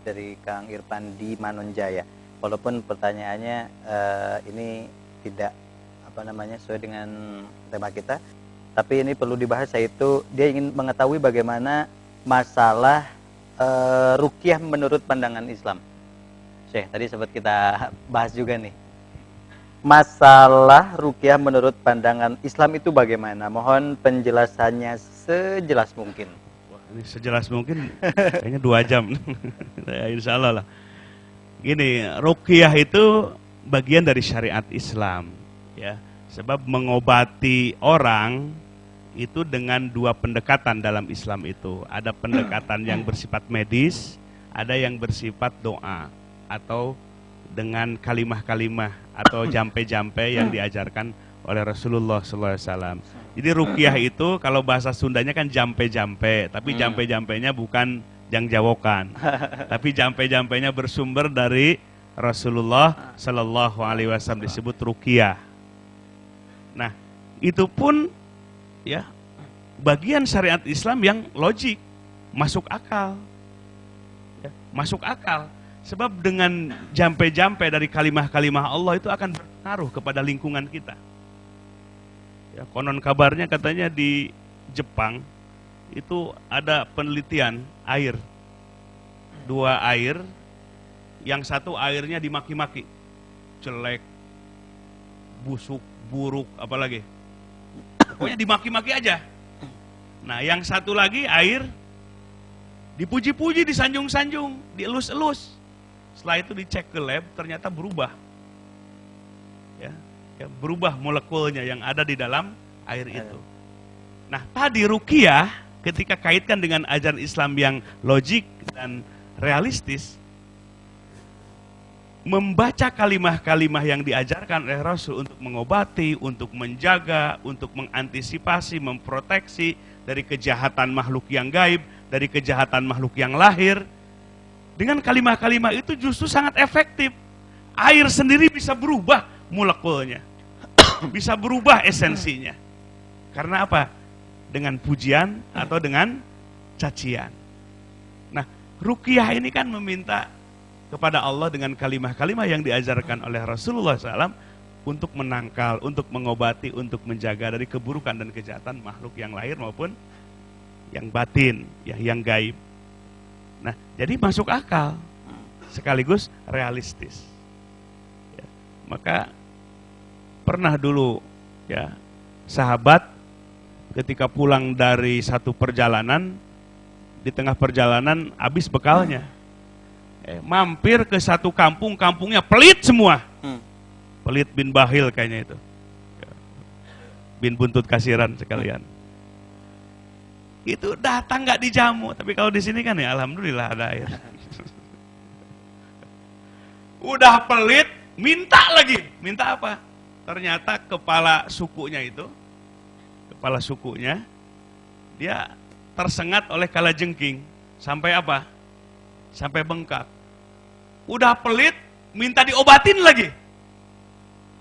dari Kang Irfan di Manonjaya. Walaupun pertanyaannya ini tidak sesuai dengan tema kita, tapi ini perlu dibahas, yaitu dia ingin mengetahui bagaimana masalah ruqyah menurut pandangan Islam. Syekh, tadi sempat kita bahas juga nih. Masalah ruqyah menurut pandangan Islam itu bagaimana? Mohon penjelasannya sejelas mungkin. Wah, ini sejelas mungkin kayaknya 2 jam. Ya, insya Allah lah. Gini, ruqyah itu bagian dari syariat Islam, ya. Sebab mengobati orang itu dengan 2 pendekatan dalam Islam itu. Ada pendekatan yang bersifat medis, ada yang bersifat doa atau dengan kalimah-kalimah atau jampe-jampe yang diajarkan oleh Rasulullah SAW. Jadi ruqyah itu kalau bahasa Sundanya kan jampe-jampe, tapi jampe-jampenya bukan jangjawokan, tapi jampe-jampenya bersumber dari Rasulullah SAW, disebut ruqyah. Nah, itu pun ya, bagian syariat Islam yang logik, masuk akal, ya, masuk akal. Sebab dengan jampe-jampe dari kalimah-kalimah Allah itu akan berpengaruh kepada lingkungan kita. Ya, konon kabarnya katanya di Jepang itu ada penelitian air. 2 air, yang satu airnya dimaki-maki. Jelek, busuk, buruk, apalagi. Pokoknya dimaki-maki aja. Nah, yang satu lagi air dipuji-puji, disanjung-sanjung, dielus-elus. Setelah itu dicek ke lab, ternyata berubah. Ya, berubah molekulnya yang ada di dalam air itu. Nah, tadi ruqyah ketika kaitkan dengan ajaran Islam yang logik dan realistis, membaca kalimah-kalimah yang diajarkan oleh Rasul untuk mengobati, untuk menjaga, untuk mengantisipasi, memproteksi dari kejahatan makhluk yang gaib, dari kejahatan makhluk yang lahir. Dengan kalimah-kalimah itu justru sangat efektif. Air sendiri bisa berubah molekulnya, bisa berubah esensinya. Karena apa? Dengan pujian atau dengan cacian. Nah, ruqyah ini kan meminta kepada Allah dengan kalimah-kalimah yang diajarkan oleh Rasulullah SAW untuk menangkal, untuk mengobati, untuk menjaga dari keburukan dan kejahatan makhluk yang lahir maupun yang batin, yang gaib. Nah, jadi masuk akal, sekaligus realistis. Ya, maka pernah dulu ya sahabat ketika pulang dari satu perjalanan, di tengah perjalanan habis bekalnya. Mampir ke satu kampung, kampungnya pelit semua. Pelit bin Bahil kayaknya itu. Bin buntut kasiran sekalian. Itu datang nggak dijamu, tapi kalau di sini kan ya alhamdulillah ada air. Udah pelit, minta lagi. Minta apa? Ternyata kepala sukunya itu, kepala sukunya, dia tersengat oleh kalajengking. Sampai apa? Sampai bengkak. Udah pelit, minta diobatin lagi.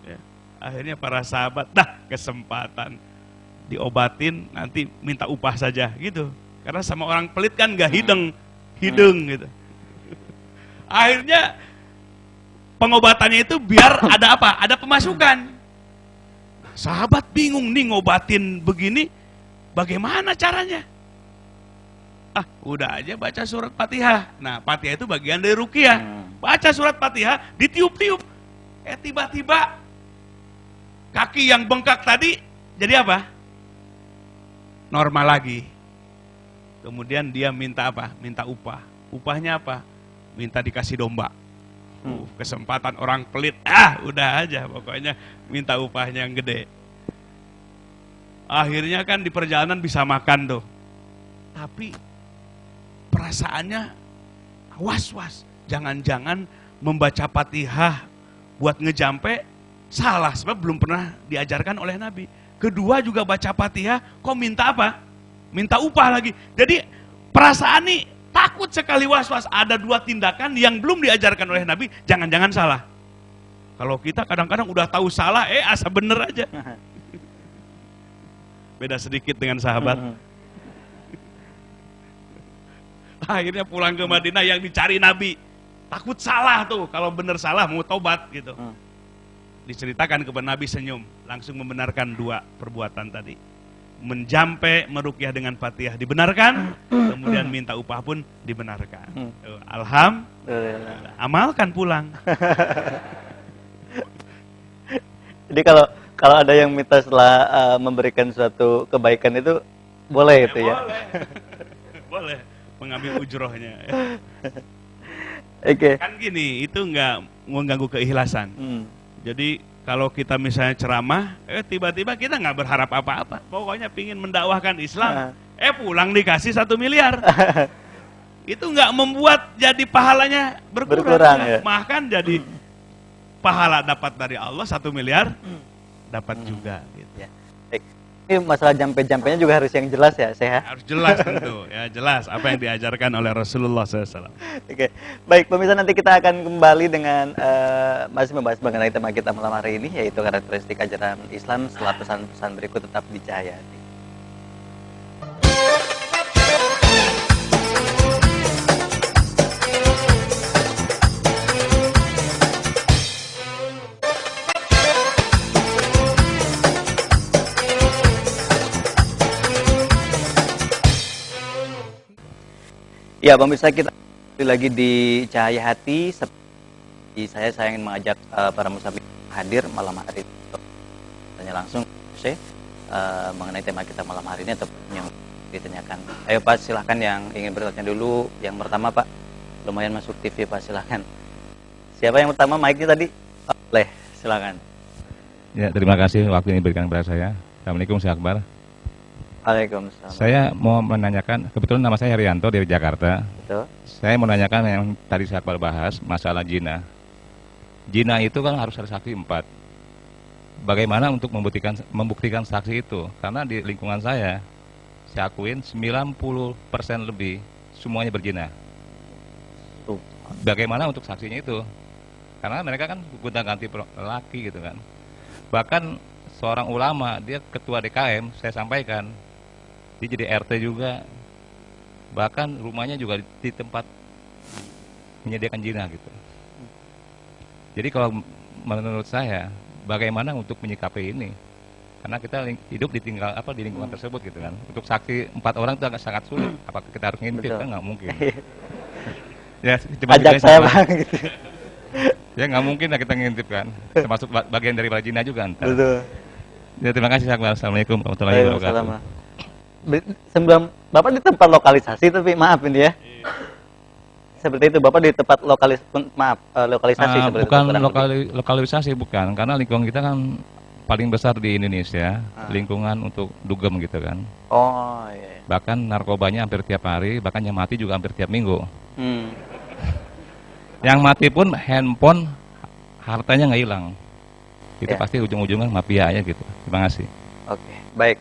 Ya, akhirnya para sahabat, dah kesempatan diobatin, nanti minta upah saja gitu. Karena sama orang pelit kan gak hidung gitu. Akhirnya pengobatannya itu biar ada apa? Ada pemasukan. Sahabat bingung nih ngobatin begini, bagaimana caranya? Udah aja baca surat Fatihah. Nah, Fatihah itu bagian dari ruqyah. Baca surat Fatihah, ditiup-tiup. Tiba-tiba kaki yang bengkak tadi jadi apa? Normal lagi. Kemudian dia minta apa? Minta upah. Upahnya apa? Minta dikasih domba. Kesempatan orang pelit. Udah aja pokoknya minta upahnya yang gede. Akhirnya kan di perjalanan bisa makan tuh. Tapi perasaannya was-was. Jangan-jangan membaca Fatihah buat ngejampe salah, sebab belum pernah diajarkan oleh Nabi. Kedua juga baca Fatihah, kok minta apa? Minta upah lagi. Jadi perasaan nih takut sekali, was-was. Ada 2 tindakan yang belum diajarkan oleh Nabi, jangan-jangan salah. Kalau kita kadang-kadang udah tahu salah, asa bener aja. Beda sedikit dengan sahabat. Akhirnya pulang ke Madinah, yang dicari Nabi. Takut salah tuh, kalau bener salah mau tobat gitu. Diceritakan kepada Nabi, senyum, langsung membenarkan 2 perbuatan tadi. Menjampe, meruqyah dengan Fatihah dibenarkan, kemudian minta upah pun dibenarkan. Alhamdulillah. Amalkan pulang. Jadi kalau ada yang minta setelah memberikan suatu kebaikan itu boleh itu ya? Boleh mengambil ujrohnya. Oke. Kan gini, itu nggak mengganggu keikhlasan. Jadi kalau kita misalnya ceramah, tiba-tiba kita nggak berharap apa-apa. Pokoknya pingin mendakwahkan Islam, pulang dikasih 1 miliar. Itu nggak membuat jadi pahalanya berkurang ya? Bahkan jadi pahala dapat dari Allah 1 miliar, dapat juga. Gitu. Ya. Ini masalah jampe-jampenya juga harus yang jelas ya, Syekh? Harus jelas tentu, ya jelas apa yang diajarkan oleh Rasulullah SAW. Oke, baik pemirsa, nanti kita akan kembali dengan masih membahas mengenai tema kita malam hari ini, yaitu karakteristik ajaran Islam setelah pesan-pesan berikut. Tetap di Cahaya Hati. Ya, pemirsa, kita kembali lagi di Cahaya Hati. Seperti saya ingin mengajak para musafir hadir malam hari ini untuk tanya langsung mengenai tema kita malam hari ini atau yang ditanyakan. Ayo Pak, silahkan yang ingin bertanya dulu. Yang pertama Pak, lumayan masuk TV Pak, silahkan. Siapa yang pertama? Mic-nya tadi? Boleh, silahkan. Ya, terima kasih waktu yang diberikan kepada saya. Assalamualaikum, Syekh Akbar. Waalaikumsalam. Saya mau menanyakan, kebetulan nama saya Herianto dari Jakarta. Betul. Saya mau menanyakan yang tadi Syekh Akbar bahas, masalah jina. Jina itu kan harus ada saksi 4. Bagaimana untuk membuktikan saksi itu? Karena di lingkungan saya akuin 90% lebih semuanya berzina. Bagaimana untuk saksinya itu? Karena mereka kan gonta-ganti laki gitu kan. Bahkan seorang ulama, dia ketua DKM, saya sampaikan, dia jadi RT juga, bahkan rumahnya juga di tempat menyediakan zina gitu. Jadi kalau menurut saya, bagaimana untuk menyikapi ini? Karena kita hidup di lingkungan tersebut gitu kan. Untuk saksi 4 orang itu agak sangat sulit. Apakah kita harus ngintip? Kan nggak mungkin. Ya, ajak saya Bang gitu. Ya nggak mungkin lah kita ngintip kan. Termasuk bagian dari zina juga entar. Betul. Ya, terima kasih. Assalamualkum warahmatullahi wabarakatuh. Sebelum Bapak di tempat lokalisasi, tapi maaf ini ya. Seperti itu, Bapak di tempat lokalisasi seperti bukan itu. lokalisasi bukan, karena lingkungan kita kan paling besar di Indonesia, lingkungan untuk dugem gitu kan. Oh iya. Bahkan narkobanya hampir tiap hari, bahkan yang mati juga hampir tiap minggu. Yang mati pun handphone, hartanya nggak hilang. Itu pasti ujung-ujungnya mafianya gitu. Terima kasih. Oke, baik.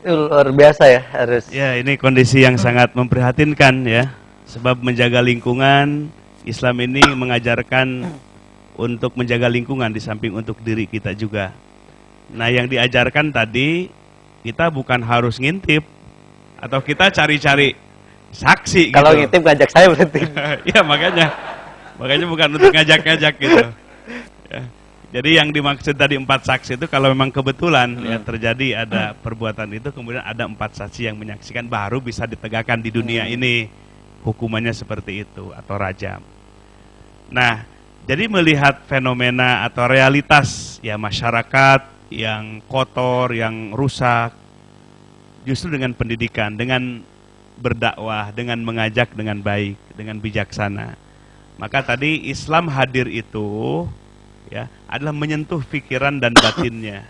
Itu luar biasa ya, harus. Ya, ini kondisi yang sangat memprihatinkan ya. Sebab menjaga lingkungan, Islam ini mengajarkan untuk menjaga lingkungan di samping untuk diri kita juga. Nah, yang diajarkan tadi, kita bukan harus ngintip atau kita cari-cari saksi. Kalau gitu. ngintip ngajak saya berarti. Ya, makanya bukan untuk ngajak-ngajak gitu. Ya. Jadi yang dimaksud tadi 4 saksi itu kalau memang kebetulan ya terjadi ada perbuatan itu, kemudian ada 4 saksi yang menyaksikan, baru bisa ditegakkan di dunia ini hukumannya seperti itu atau rajam. Nah, jadi melihat fenomena atau realitas ya masyarakat yang kotor, yang rusak, justru dengan pendidikan, dengan berdakwah, dengan mengajak dengan baik, dengan bijaksana. Maka tadi Islam hadir itu ya adalah menyentuh pikiran dan batinnya.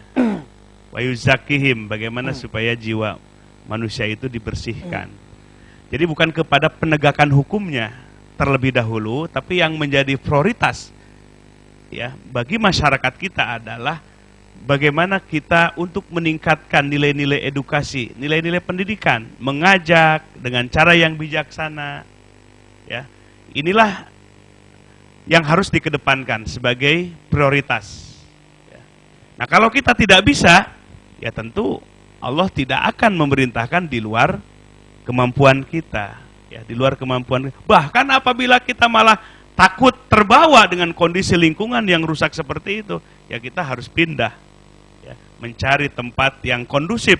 Wa yuzakihim, bagaimana supaya jiwa manusia itu dibersihkan. Jadi bukan kepada penegakan hukumnya terlebih dahulu, tapi yang menjadi prioritas ya bagi masyarakat kita adalah bagaimana kita untuk meningkatkan nilai-nilai edukasi, nilai-nilai pendidikan, mengajak dengan cara yang bijaksana. Ya, inilah yang harus dikedepankan sebagai prioritas. Ya. Nah, kalau kita tidak bisa, ya tentu Allah tidak akan memerintahkan di luar kemampuan kita. Ya, di luar kemampuan. Bahkan apabila kita malah takut terbawa dengan kondisi lingkungan yang rusak seperti itu, ya kita harus pindah. Ya, mencari tempat yang kondusif.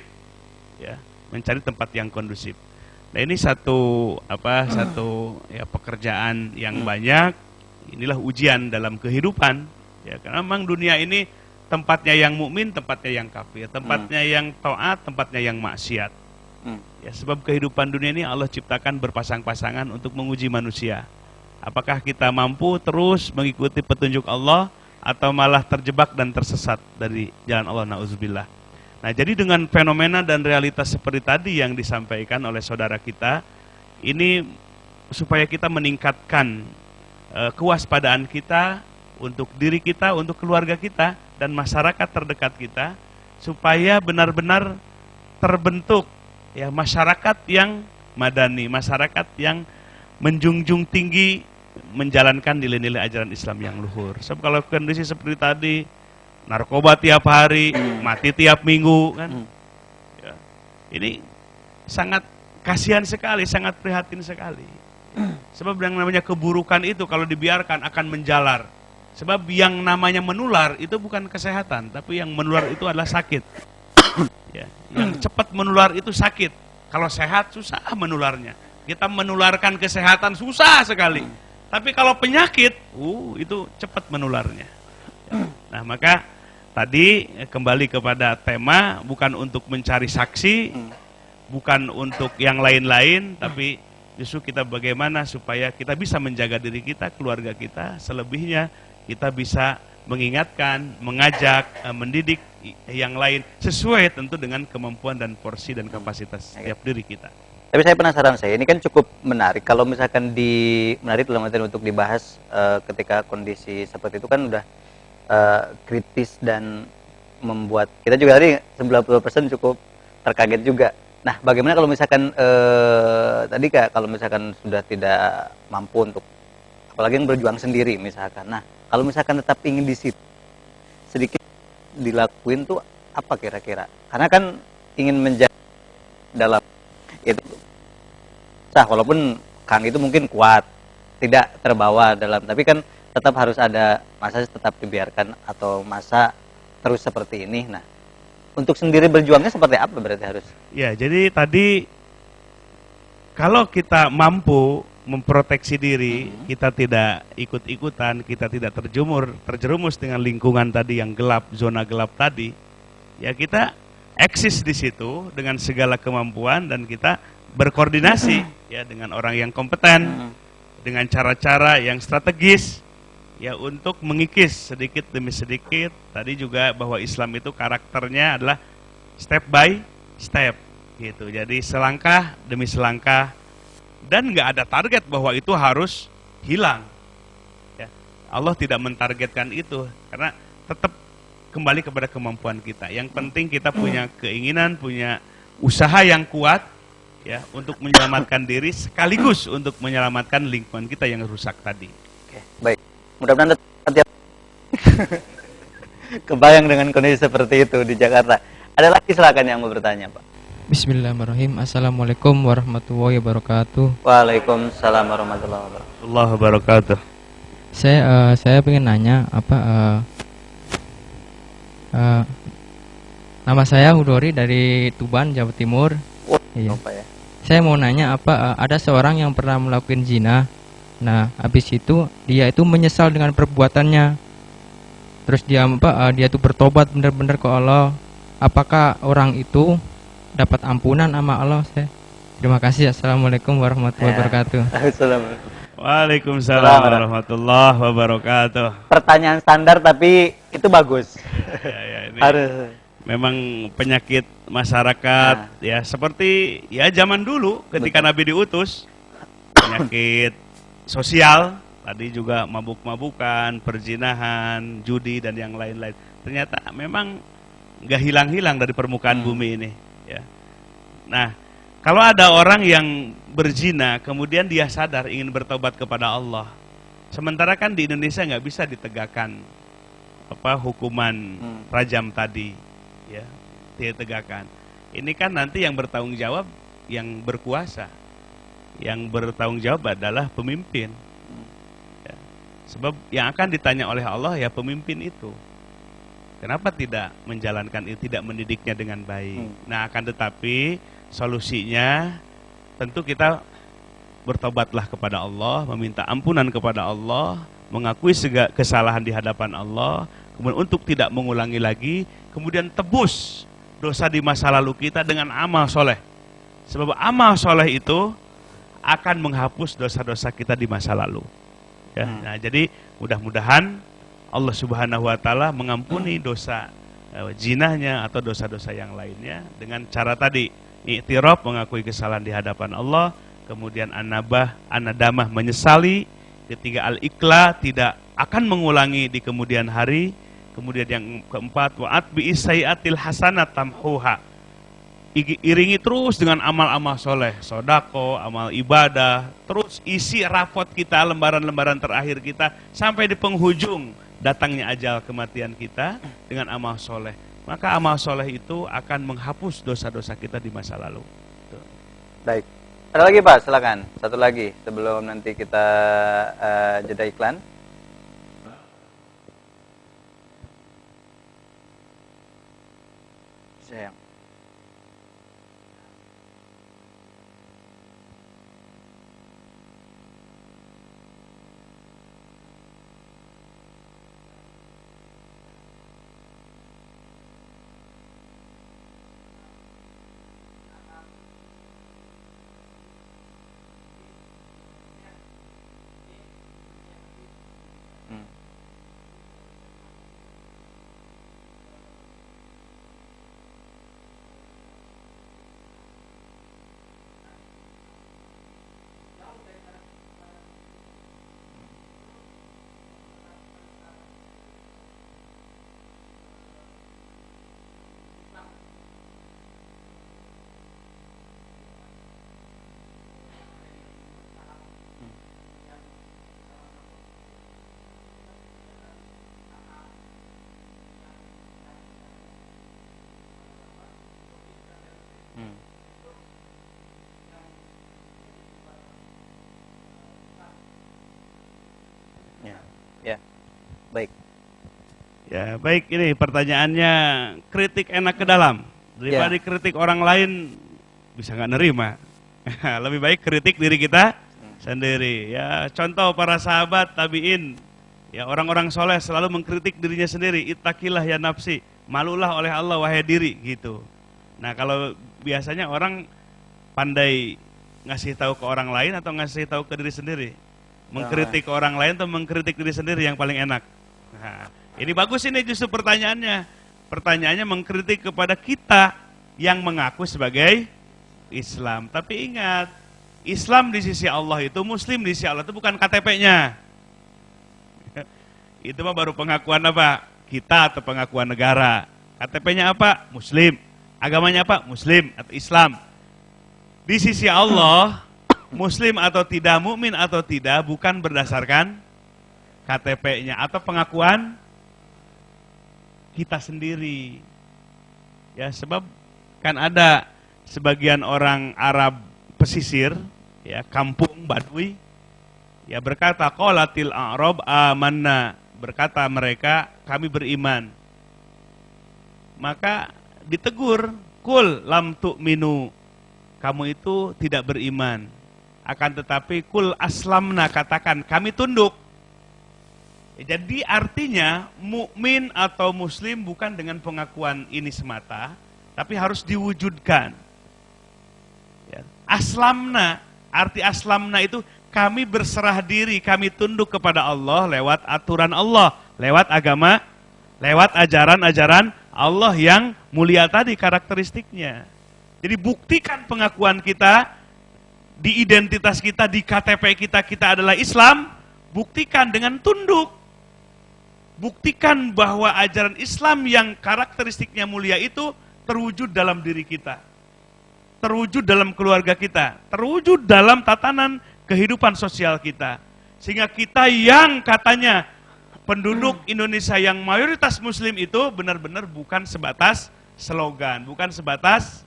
Ya, mencari tempat yang kondusif. Nah, ini satu ya pekerjaan yang banyak. Inilah ujian dalam kehidupan ya, karena memang dunia ini tempatnya yang mukmin, tempatnya yang kafir, tempatnya yang taat, tempatnya yang maksiat. Ya, sebab kehidupan dunia ini Allah ciptakan berpasang-pasangan untuk menguji manusia. Apakah kita mampu terus mengikuti petunjuk Allah atau malah terjebak dan tersesat dari jalan Allah, na'udzubillah. Nah, jadi dengan fenomena dan realitas seperti tadi yang disampaikan oleh saudara kita, ini supaya kita meningkatkan kewaspadaan kita untuk diri kita, untuk keluarga kita dan masyarakat terdekat kita, supaya benar-benar terbentuk ya masyarakat yang madani, masyarakat yang menjunjung tinggi menjalankan nilai-nilai ajaran Islam yang luhur. Sebab kalau kondisi seperti tadi, narkoba tiap hari, mati tiap minggu kan, ya, ini sangat kasihan sekali, sangat prihatin sekali. Sebab yang namanya keburukan itu kalau dibiarkan akan menjalar. Sebab yang namanya menular itu bukan kesehatan, tapi yang menular itu adalah sakit. Ya, yang cepat menular itu sakit. Kalau sehat susah menularnya. Kita menularkan kesehatan susah sekali. Tapi kalau penyakit, itu cepat menularnya. Nah, maka tadi kembali kepada tema, bukan untuk mencari saksi, bukan untuk yang lain-lain, tapi justru kita bagaimana supaya kita bisa menjaga diri kita, keluarga kita, selebihnya kita bisa mengingatkan, mengajak, mendidik yang lain sesuai tentu dengan kemampuan dan porsi dan kapasitas setiap diri kita. Tapi saya penasaran, ini kan cukup menarik kalau misalkan menarik dalam artian untuk dibahas ketika kondisi seperti itu kan udah kritis dan membuat kita juga tadi 90% cukup terkaget juga. Nah, bagaimana kalau misalkan tadi Kak, kalau misalkan sudah tidak mampu untuk apalagi yang berjuang sendiri misalkan. Nah, kalau misalkan tetap ingin di situ sedikit dilakuin tuh apa kira-kira? Karena kan ingin menjadi dalam itu sah, walaupun Kang itu mungkin kuat, tidak terbawa dalam, tapi kan tetap harus ada masa tetap dibiarkan atau masa terus seperti ini. Nah, untuk sendiri berjuangnya seperti apa berarti harus? Ya, jadi tadi kalau kita mampu memproteksi diri, kita tidak ikut-ikutan, kita tidak terjerumus dengan lingkungan tadi yang gelap, zona gelap tadi, ya kita eksis di situ dengan segala kemampuan dan kita berkoordinasi ya dengan orang yang kompeten, dengan cara-cara yang strategis ya untuk mengikis sedikit demi sedikit. Tadi juga bahwa Islam itu karakternya adalah step by step gitu. Jadi selangkah demi selangkah dan nggak ada target bahwa itu harus hilang. Ya. Allah tidak mentargetkan itu karena tetap kembali kepada kemampuan kita. Yang penting kita punya keinginan, punya usaha yang kuat ya untuk menyelamatkan diri sekaligus untuk menyelamatkan lingkungan kita yang rusak tadi. Oke, baik. Mudah-mudahan nanti kebayang dengan kondisi seperti itu di Jakarta. Ada lagi silakan yang mau bertanya, Pak. Bismillahirrahmanirrahim. Assalamualaikum warahmatullahi wabarakatuh. Waalaikumsalam warahmatullahi wabarakatuh. Saya pengen nanya nama saya Hudori dari Tuban, Jawa Timur. Iya. Apa ya? Saya mau nanya ada seorang yang pernah melakukan zina. Nah, habis itu dia itu menyesal dengan perbuatannya. Terus dia tuh bertobat benar-benar ke Allah. Apakah orang itu dapat ampunan sama Allah? Terima kasih. Assalamualaikum warahmatullahi wabarakatuh. Waalaikumsalam warahmatullahi wabarakatuh. Pertanyaan standar tapi itu bagus. Ini harus memang penyakit masyarakat ya seperti ya zaman dulu ketika Nabi diutus, penyakit sosial tadi juga mabuk-mabukan, perzinahan, judi dan yang lain-lain. Ternyata memang nggak hilang-hilang dari permukaan bumi ini. Ya. Nah, kalau ada orang yang berzina, kemudian dia sadar ingin bertobat kepada Allah, sementara kan di Indonesia nggak bisa ditegakkan hukuman rajam tadi, ya, ditegakkan. Ini kan nanti yang bertanggung jawab yang berkuasa, yang bertanggung jawab adalah pemimpin. Ya. Sebab yang akan ditanya oleh Allah ya pemimpin itu. Kenapa tidak menjalankan itu, tidak mendidiknya dengan baik? Nah, akan tetapi solusinya tentu kita bertobatlah kepada Allah, meminta ampunan kepada Allah, mengakui segala kesalahan di hadapan Allah, kemudian untuk tidak mengulangi lagi, kemudian tebus dosa di masa lalu kita dengan amal soleh. Sebab amal soleh itu akan menghapus dosa-dosa kita di masa lalu. Ya, nah, jadi mudah-mudahan Allah Subhanahu wa Ta'ala mengampuni dosa zinahnya atau dosa-dosa yang lainnya dengan cara tadi, i'tiraf, mengakui kesalahan di hadapan Allah, kemudian anadamah, menyesali, ketiga al-ikla, tidak akan mengulangi di kemudian hari, kemudian yang keempat wa'at bi'isai'atil hasanat tamhuha, iringi terus dengan amal-amal soleh, sodako, amal ibadah, terus isi rapot kita, lembaran-lembaran terakhir kita sampai di penghujung datangnya ajal kematian kita dengan amal soleh. Maka amal soleh itu akan menghapus dosa-dosa kita di masa lalu. Baik. Ada lagi Pak, silakan. Satu lagi sebelum nanti kita jeda iklan. Sayang. Baik. Ya, baik, ini pertanyaannya, kritik enak ke dalam. Daripada kritik orang lain bisa nggak nerima. Lebih baik kritik diri kita sendiri. Ya, contoh para sahabat tabi'in, ya orang-orang soleh selalu mengkritik dirinya sendiri. Ittaqillah ya nafsi, malulah oleh Allah wahai diri, gitu. Nah, kalau biasanya orang pandai ngasih tahu ke orang lain atau ngasih tahu ke diri sendiri? Mengkritik ke orang lain atau mengkritik diri sendiri yang paling enak? Nah, ini bagus ini justru pertanyaannya. Pertanyaannya mengkritik kepada kita yang mengaku sebagai Islam. Tapi ingat, Islam di sisi Allah itu, Muslim di sisi Allah itu bukan KTP-nya. Itu mah baru pengakuan apa? Kita atau pengakuan negara. KTP-nya apa? Muslim. Agamanya apa? Muslim atau Islam. Di sisi Allah, Muslim atau tidak, mukmin atau tidak, bukan berdasarkan KTP-nya atau pengakuan kita sendiri. Ya, sebab kan ada sebagian orang Arab pesisir, ya, kampung Badui, ya, berkata qalatil a'rab amanna, berkata mereka kami beriman. Maka ditegur, kul lam tu'minu, kamu itu tidak beriman. Akan tetapi kul aslamna, katakan kami tunduk. Jadi artinya mukmin atau muslim bukan dengan pengakuan ini semata, tapi harus diwujudkan. Ya. Aslamna, arti aslamna itu kami berserah diri, kami tunduk kepada Allah lewat aturan Allah, lewat agama, lewat ajaran-ajaran Allah yang mulia tadi karakteristiknya. Jadi buktikan pengakuan kita, di identitas kita, di KTP kita, kita adalah Islam, buktikan dengan tunduk. Buktikan bahwa ajaran Islam yang karakteristiknya mulia itu terwujud dalam diri kita. Terwujud dalam keluarga kita. Terwujud dalam tatanan kehidupan sosial kita. Sehingga kita yang katanya penduduk Indonesia yang mayoritas muslim itu benar-benar bukan sebatas slogan, bukan sebatas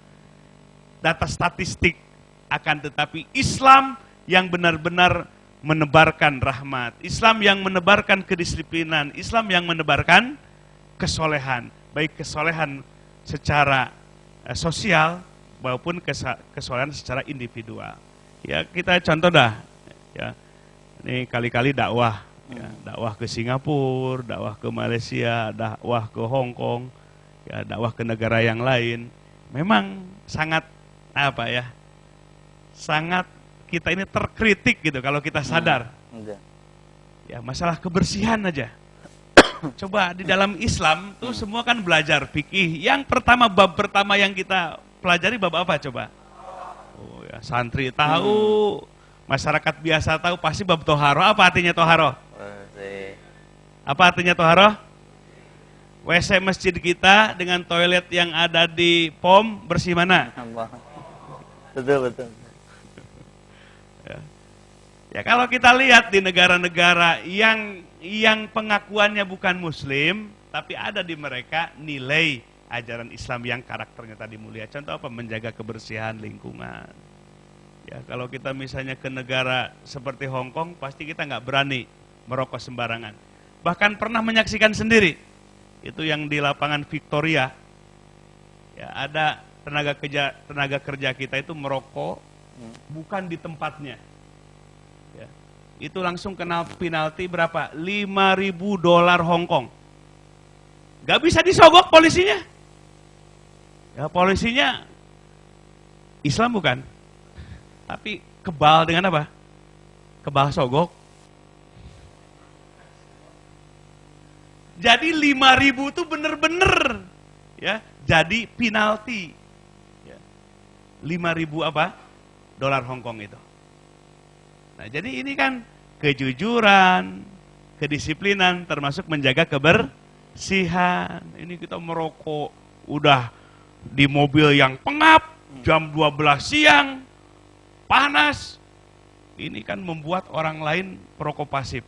data statistik. Akan tetapi Islam yang benar-benar menebarkan rahmat, Islam yang menebarkan kedisiplinan, Islam yang menebarkan kesolehan, baik kesolehan secara sosial maupun kesolehan secara individual. Ya, kita contoh dah, ya, ini kali-kali dakwah, ya, dakwah ke Singapura, dakwah ke Malaysia, dakwah ke Hong Kong, ya, dakwah ke negara yang lain, memang sangat apa ya, sangat kita ini terkritik gitu kalau kita sadar. Ya, masalah kebersihan aja. Coba di dalam Islam tuh semua kan belajar fikih. Yang pertama, bab pertama yang kita pelajari bab apa coba? Oh ya, santri tahu, masyarakat biasa tahu, pasti bab toharoh. Apa artinya toharoh? Apa artinya toharoh? WC masjid kita dengan toilet yang ada di POM bersih mana? Betul. Ya, kalau kita lihat di negara-negara yang pengakuannya bukan muslim, tapi ada di mereka nilai ajaran Islam yang karakternya tadi mulia. Contoh apa? Menjaga kebersihan lingkungan. Ya, kalau kita misalnya ke negara seperti Hong Kong, pasti kita nggak berani merokok sembarangan. Bahkan pernah menyaksikan sendiri, itu yang di lapangan Victoria. Ya, ada tenaga kerja kita itu merokok bukan di tempatnya. Itu langsung kena penalti berapa? $5.000 Hong Kong. Gak bisa disogok polisinya. Ya, polisinya Islam bukan, tapi kebal dengan apa? Kebal sogok. Jadi 5.000 itu bener-bener ya, jadi penalti. Ya. 5.000 apa? Dolar Hong Kong itu. Nah, jadi ini kan kejujuran, kedisiplinan, termasuk menjaga kebersihan. Ini kita merokok, udah di mobil yang pengap, jam 12 siang, panas. Ini kan membuat orang lain perokok pasif.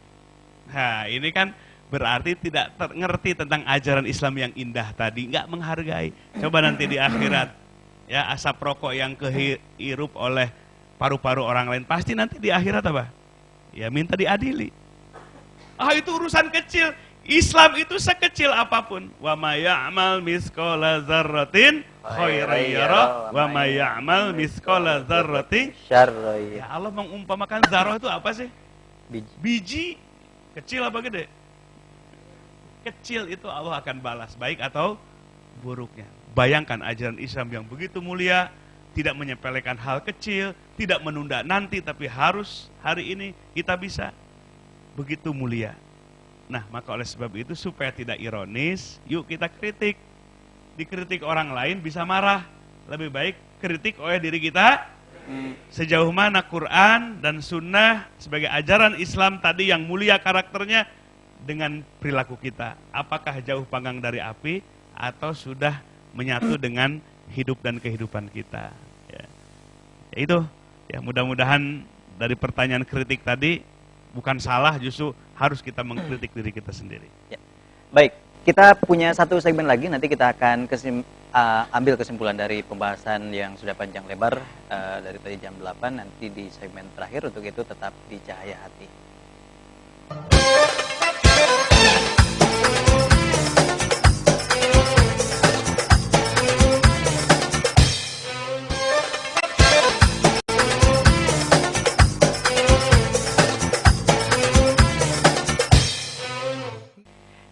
Nah, ini kan berarti tidak ngerti tentang ajaran Islam yang indah tadi, nggak menghargai. Coba nanti di akhirat, ya, asap rokok yang kehirup oleh paru-paru orang lain, pasti nanti di akhirat apa? Ya, minta diadili. Ah, itu urusan kecil. Islam itu sekecil apapun. Wa may ya'mal misqala dzarratin khairan yara wa may ya'mal misqala dzarratin syarran ya. Allah mengumpamakan zarah itu apa sih? Biji. Kecil apa gede? Kecil itu Allah akan balas, baik atau buruknya. Bayangkan ajaran Islam yang begitu mulia, tidak menyepelekan hal kecil, tidak menunda nanti, tapi harus hari ini kita bisa. Begitu mulia. Nah, maka oleh sebab itu supaya tidak ironis, yuk kita kritik. Dikritik orang lain bisa marah. Lebih baik kritik oleh diri kita. Sejauh mana Quran dan Sunnah sebagai ajaran Islam tadi yang mulia karakternya dengan perilaku kita. Apakah jauh panggang dari api atau sudah menyatu dengan hidup dan kehidupan kita. Ya itu, ya mudah-mudahan dari pertanyaan kritik tadi bukan salah, justru harus kita mengkritik diri kita sendiri. Ya. Baik, kita punya satu segmen lagi, nanti kita akan ambil kesimpulan dari pembahasan yang sudah panjang lebar dari tadi jam 8, nanti di segmen terakhir. Untuk itu tetap di Cahaya Hati.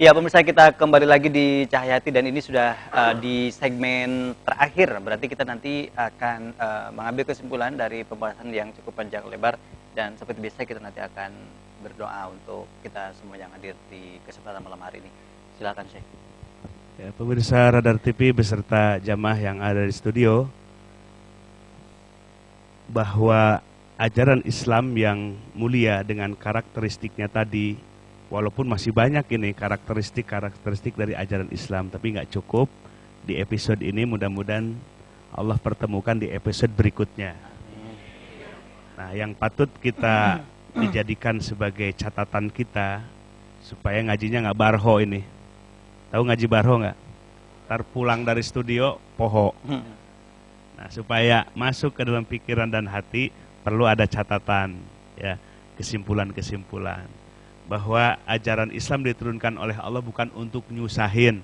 Ya pemirsa, kita kembali lagi di Cahaya Hati dan ini sudah di segmen terakhir. Berarti kita nanti akan mengambil kesimpulan dari pembahasan yang cukup panjang lebar. Dan seperti biasa kita nanti akan berdoa untuk kita semua yang hadir di kesempatan malam hari ini. Silakan Syekh. Ya, pemirsa Radar TV beserta jamaah yang ada di studio, bahwa ajaran Islam yang mulia dengan karakteristiknya tadi, walaupun masih banyak ini karakteristik dari ajaran Islam, tapi nggak cukup di episode ini. Mudah-mudahan Allah pertemukan di episode berikutnya. Nah, yang patut kita dijadikan sebagai catatan kita supaya ngajinya nggak barho ini. Tahu ngaji barho nggak? Ntar pulang dari studio poho. Nah, supaya masuk ke dalam pikiran dan hati perlu ada catatan, ya, kesimpulan-kesimpulan. Bahwa ajaran Islam diturunkan oleh Allah bukan untuk nyusahin.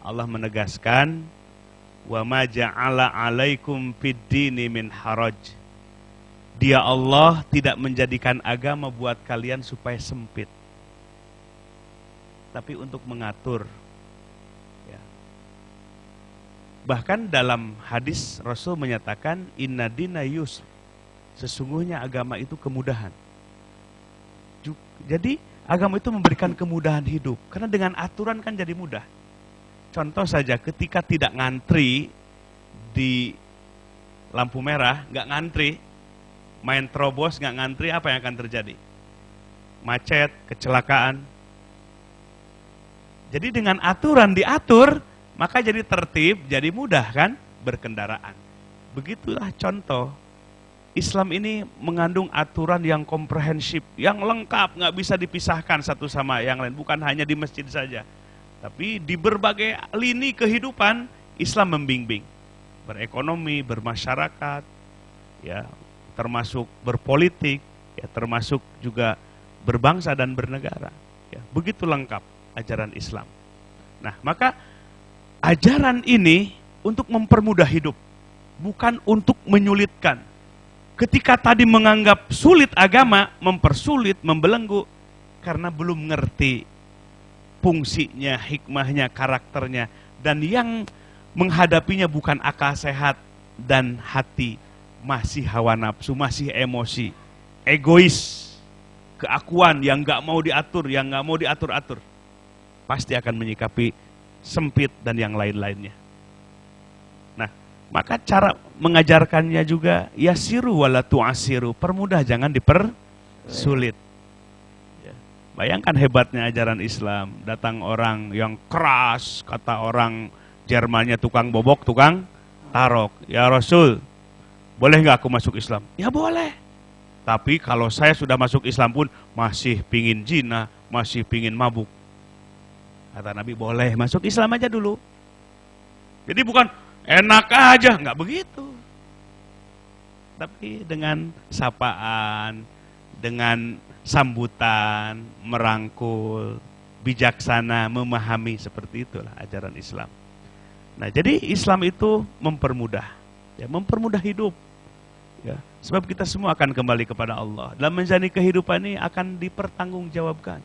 Allah menegaskan, wa ma ja'ala 'alaikum fid-dini min haraj. Dia Allah tidak menjadikan agama buat kalian supaya sempit, tapi untuk mengatur. Ya. Bahkan dalam hadis Rasul menyatakan, inna dina yusr, sesungguhnya agama itu kemudahan. Jadi agama itu memberikan kemudahan hidup, karena dengan aturan kan jadi mudah. Contoh saja, ketika tidak ngantri di lampu merah, nggak ngantri, main terobos nggak ngantri, apa yang akan terjadi? Macet, kecelakaan. Jadi dengan aturan diatur, maka jadi tertib, jadi mudah kan berkendaraan. Begitulah contoh. Islam ini mengandung aturan yang komprehensif, yang lengkap, nggak bisa dipisahkan satu sama yang lain. Bukan hanya di masjid saja, tapi di berbagai lini kehidupan Islam membimbing. Berekonomi, bermasyarakat, ya, termasuk berpolitik, ya, termasuk juga berbangsa dan bernegara. Ya, begitu lengkap ajaran Islam. Nah, maka ajaran ini untuk mempermudah hidup, bukan untuk menyulitkan. Ketika tadi menganggap sulit agama, mempersulit, membelenggu, karena belum ngerti fungsinya, hikmahnya, karakternya, dan yang menghadapinya bukan akal sehat dan hati, masih hawa nafsu, masih emosi, egois, keakuan yang nggak mau diatur, yang nggak mau diatur-atur, pasti akan menyikapi sempit dan yang lain-lainnya. Maka cara mengajarkannya juga yasiru wala tu'asiru, permudah jangan dipersulit. Ya. Bayangkan hebatnya ajaran Islam, datang orang yang keras, kata orang Jermannya tukang bobok, tukang tarok. Ya Rasul, boleh nggak aku masuk Islam? Ya boleh. Tapi kalau saya sudah masuk Islam pun masih pingin zina, masih pingin mabuk. Kata Nabi, boleh masuk Islam aja dulu. Jadi bukan enak aja, nggak begitu. Tapi dengan sapaan, dengan sambutan, merangkul, bijaksana, memahami, seperti itulah ajaran Islam. Nah, jadi Islam itu mempermudah, ya, mempermudah hidup. Ya, sebab kita semua akan kembali kepada Allah. Dalam menjalani kehidupan ini akan dipertanggungjawabkan.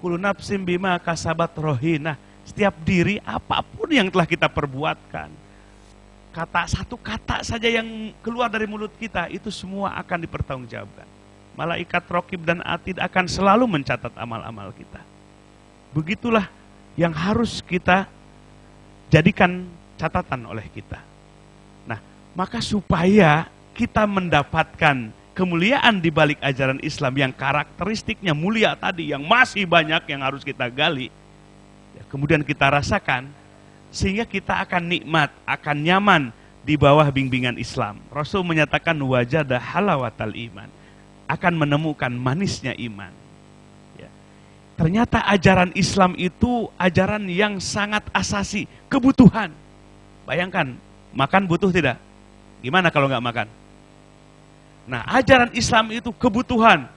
Kullu nafsin bima kasabat rohina. Setiap diri apapun yang telah kita perbuatkan, satu kata saja yang keluar dari mulut kita, itu semua akan dipertanggungjawabkan. Malaikat Raqib dan Atid akan selalu mencatat amal-amal kita. Begitulah yang harus kita jadikan catatan oleh kita. Nah, maka supaya kita mendapatkan kemuliaan di balik ajaran Islam yang karakteristiknya mulia tadi, yang masih banyak yang harus kita gali, ya, kemudian kita rasakan, sehingga kita akan nikmat, akan nyaman di bawah bimbingan Islam. Rasul menyatakan wajada halawatal iman, akan menemukan manisnya iman. Ya. Ternyata ajaran Islam itu ajaran yang sangat asasi, kebutuhan. Bayangkan, makan butuh tidak? Gimana kalau nggak makan? Nah, ajaran Islam itu kebutuhan.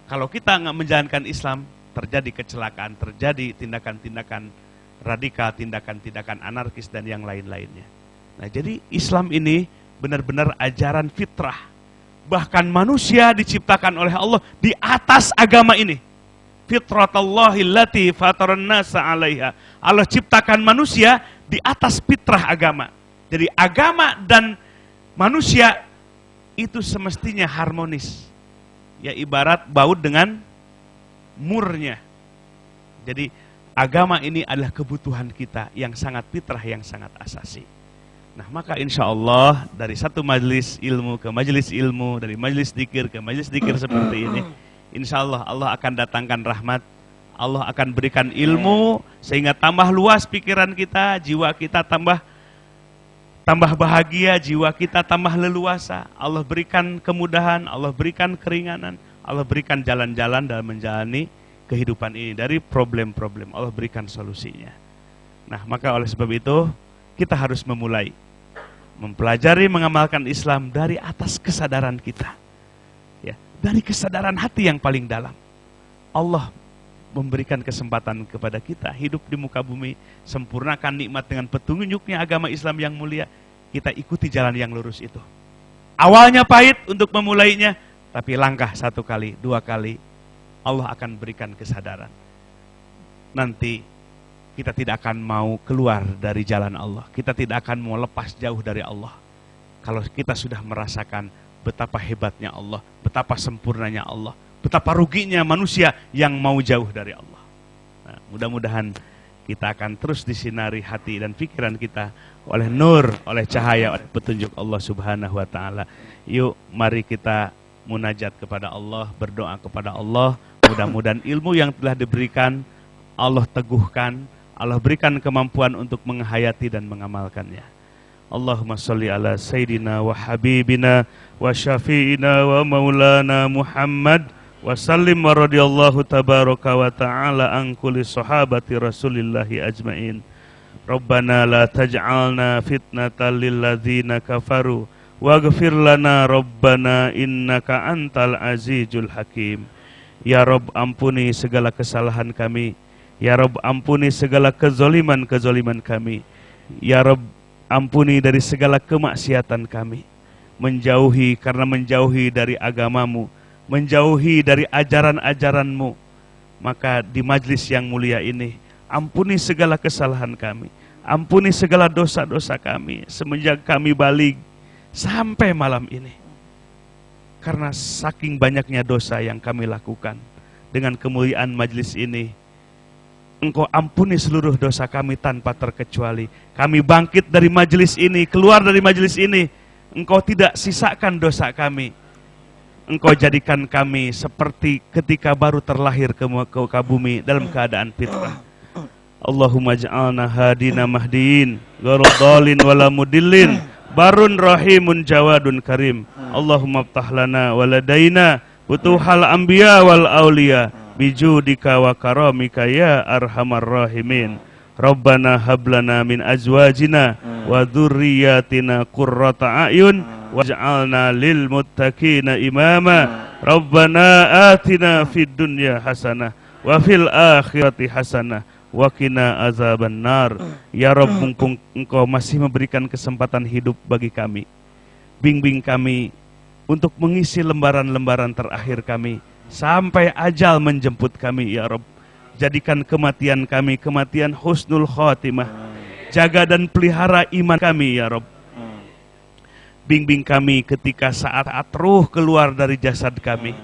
Kalau kita nggak menjalankan Islam, terjadi kecelakaan, terjadi tindakan-tindakan radikal, tindakan-tindakan anarkis dan yang lain-lainnya. Nah, jadi Islam ini benar-benar ajaran fitrah. Bahkan manusia diciptakan oleh Allah di atas agama ini. Fitratallahi allati fataran nasa 'alaiha. Allah ciptakan manusia di atas fitrah agama. Jadi agama dan manusia itu semestinya harmonis. Ya, ibarat baut dengan murnya. Jadi agama ini adalah kebutuhan kita yang sangat fitrah, yang sangat asasi. Nah, maka insya Allah dari satu majelis ilmu ke majelis ilmu, dari majelis dzikir ke majelis dzikir seperti ini, insya Allah Allah akan datangkan rahmat, Allah akan berikan ilmu sehingga tambah luas pikiran kita, jiwa kita tambah bahagia, jiwa kita tambah leluasa. Allah berikan kemudahan, Allah berikan keringanan, Allah berikan jalan-jalan dalam menjalani kehidupan ini. Dari problem-problem Allah berikan solusinya. Nah, maka oleh sebab itu kita harus memulai mempelajari, mengamalkan Islam dari atas kesadaran kita, ya, dari kesadaran hati yang paling dalam. Allah memberikan kesempatan kepada kita hidup di muka bumi, sempurnakan nikmat dengan petunjuknya agama Islam yang mulia. Kita ikuti jalan yang lurus itu. Awalnya pahit untuk memulainya, tapi langkah 1 kali, 2 kali, Allah akan berikan kesadaran. Nanti kita tidak akan mau keluar dari jalan Allah. Kita tidak akan mau lepas jauh dari Allah. Kalau kita sudah merasakan betapa hebatnya Allah, betapa sempurnanya Allah, betapa ruginya manusia yang mau jauh dari Allah. Nah, mudah-mudahan kita akan terus disinari hati dan pikiran kita oleh nur, oleh cahaya, oleh petunjuk Allah Subhanahu wa ta'ala. Yuk, mari kita munajat kepada Allah, berdoa kepada Allah. Mudah-mudahan ilmu yang telah diberikan Allah teguhkan, Allah berikan kemampuan untuk menghayati dan mengamalkannya. Allahumma sholli ala sayyidina wa habibina wa syafi'ina wa maulana Muhammad wa sallim wa radiyallahu tabaraka wa ta'ala an kulli sahabati rasulillahi ajma'in. Rabbana la taj'alna fitnatan lil ladzina kafaru waghfir lana rabbana innaka antal azizul hakim. Ya Rabb, ampuni segala kesalahan kami. Ya Rabb, ampuni segala kezoliman kami. Ya Rabb, ampuni dari segala kemaksiatan kami. Karena menjauhi dari agamamu, menjauhi dari ajaran-ajaranmu. Maka di majlis yang mulia ini, ampuni segala kesalahan kami. Ampuni segala dosa-dosa kami semenjak kami balik sampai malam ini. Karena saking banyaknya dosa yang kami lakukan, dengan kemuliaan majlis ini, Engkau ampuni seluruh dosa kami tanpa terkecuali. Kami bangkit dari majelis ini, keluar dari majelis ini, Engkau tidak sisakan dosa kami. Engkau jadikan kami seperti ketika baru terlahir ke muka bumi dalam keadaan fitrah. Allahumma ja'alna hadina mahdiin, ghairul dhalin wala mudillin, barun rahimun jawadun karim. Allahumma ftah lana waladaina butuhal anbiya wal auliya bijudika wa karamika ya arhamar rahimin. Rabbana hablana min azwajina wa dhurriyyatina qurrata a'yun waj'alna lil muttaqina imama. Rabbana atina fid dunya hasanah wa fil akhirati hasanah wa qina azabannar. Ya Rabb, mumpung Engkau masih memberikan kesempatan hidup bagi kami, bimbing kami untuk mengisi lembaran-lembaran terakhir kami sampai ajal menjemput kami. Ya Rabb, jadikan kematian kami kematian husnul khotimah. Jaga dan pelihara iman kami ya Rabb. Bimbing kami ketika saat ruh keluar dari jasad kami,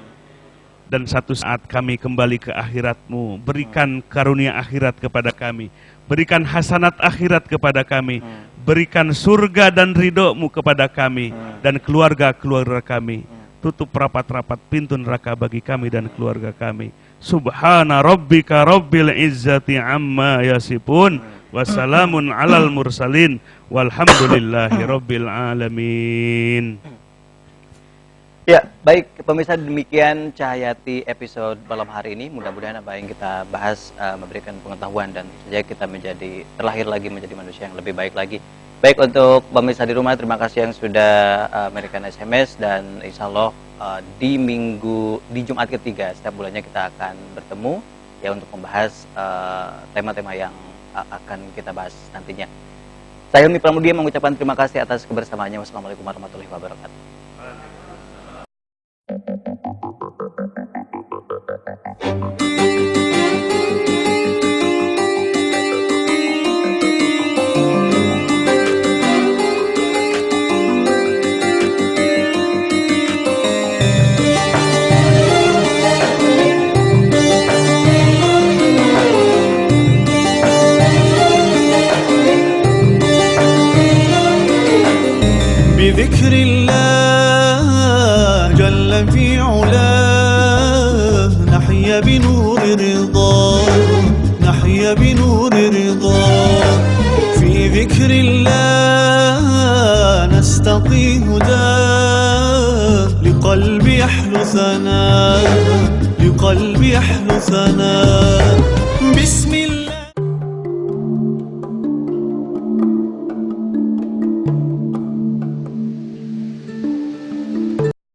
dan satu saat kami kembali ke akhirat-Mu. Berikan karunia akhirat kepada kami, berikan hasanat akhirat kepada kami, berikan surga dan ridho-Mu kepada kami dan keluarga-keluarga kami. Tutup rapat-rapat pintu neraka bagi kami dan keluarga kami. Subhana rabbika rabbil izzati amma yasifun, wassalamun alal mursalin, walhamdulillahi rabbil alamin. Ya, baik pemirsa, demikian Cahayati episode malam hari ini. Mudah-mudahan apa yang kita bahas memberikan pengetahuan dan saja kita menjadi terlahir lagi menjadi manusia yang lebih baik lagi. Baik, untuk pemirsa di rumah, terima kasih yang sudah memberikan SMS, dan insya Allah di Jumat ketiga setiap bulannya kita akan bertemu ya untuk membahas tema-tema yang akan kita bahas nantinya. Saya Hilmi Pramudia mengucapkan terima kasih atas kebersamaannya. Wassalamualaikum warahmatullahi wabarakatuh. بذكر الله جل في علاه نحيا بنور رضاه، نحيا بنور رضاه. في ذكر الله نستقي هداه، لقلب يحلو ثناه، لقلب يحلو ثناه.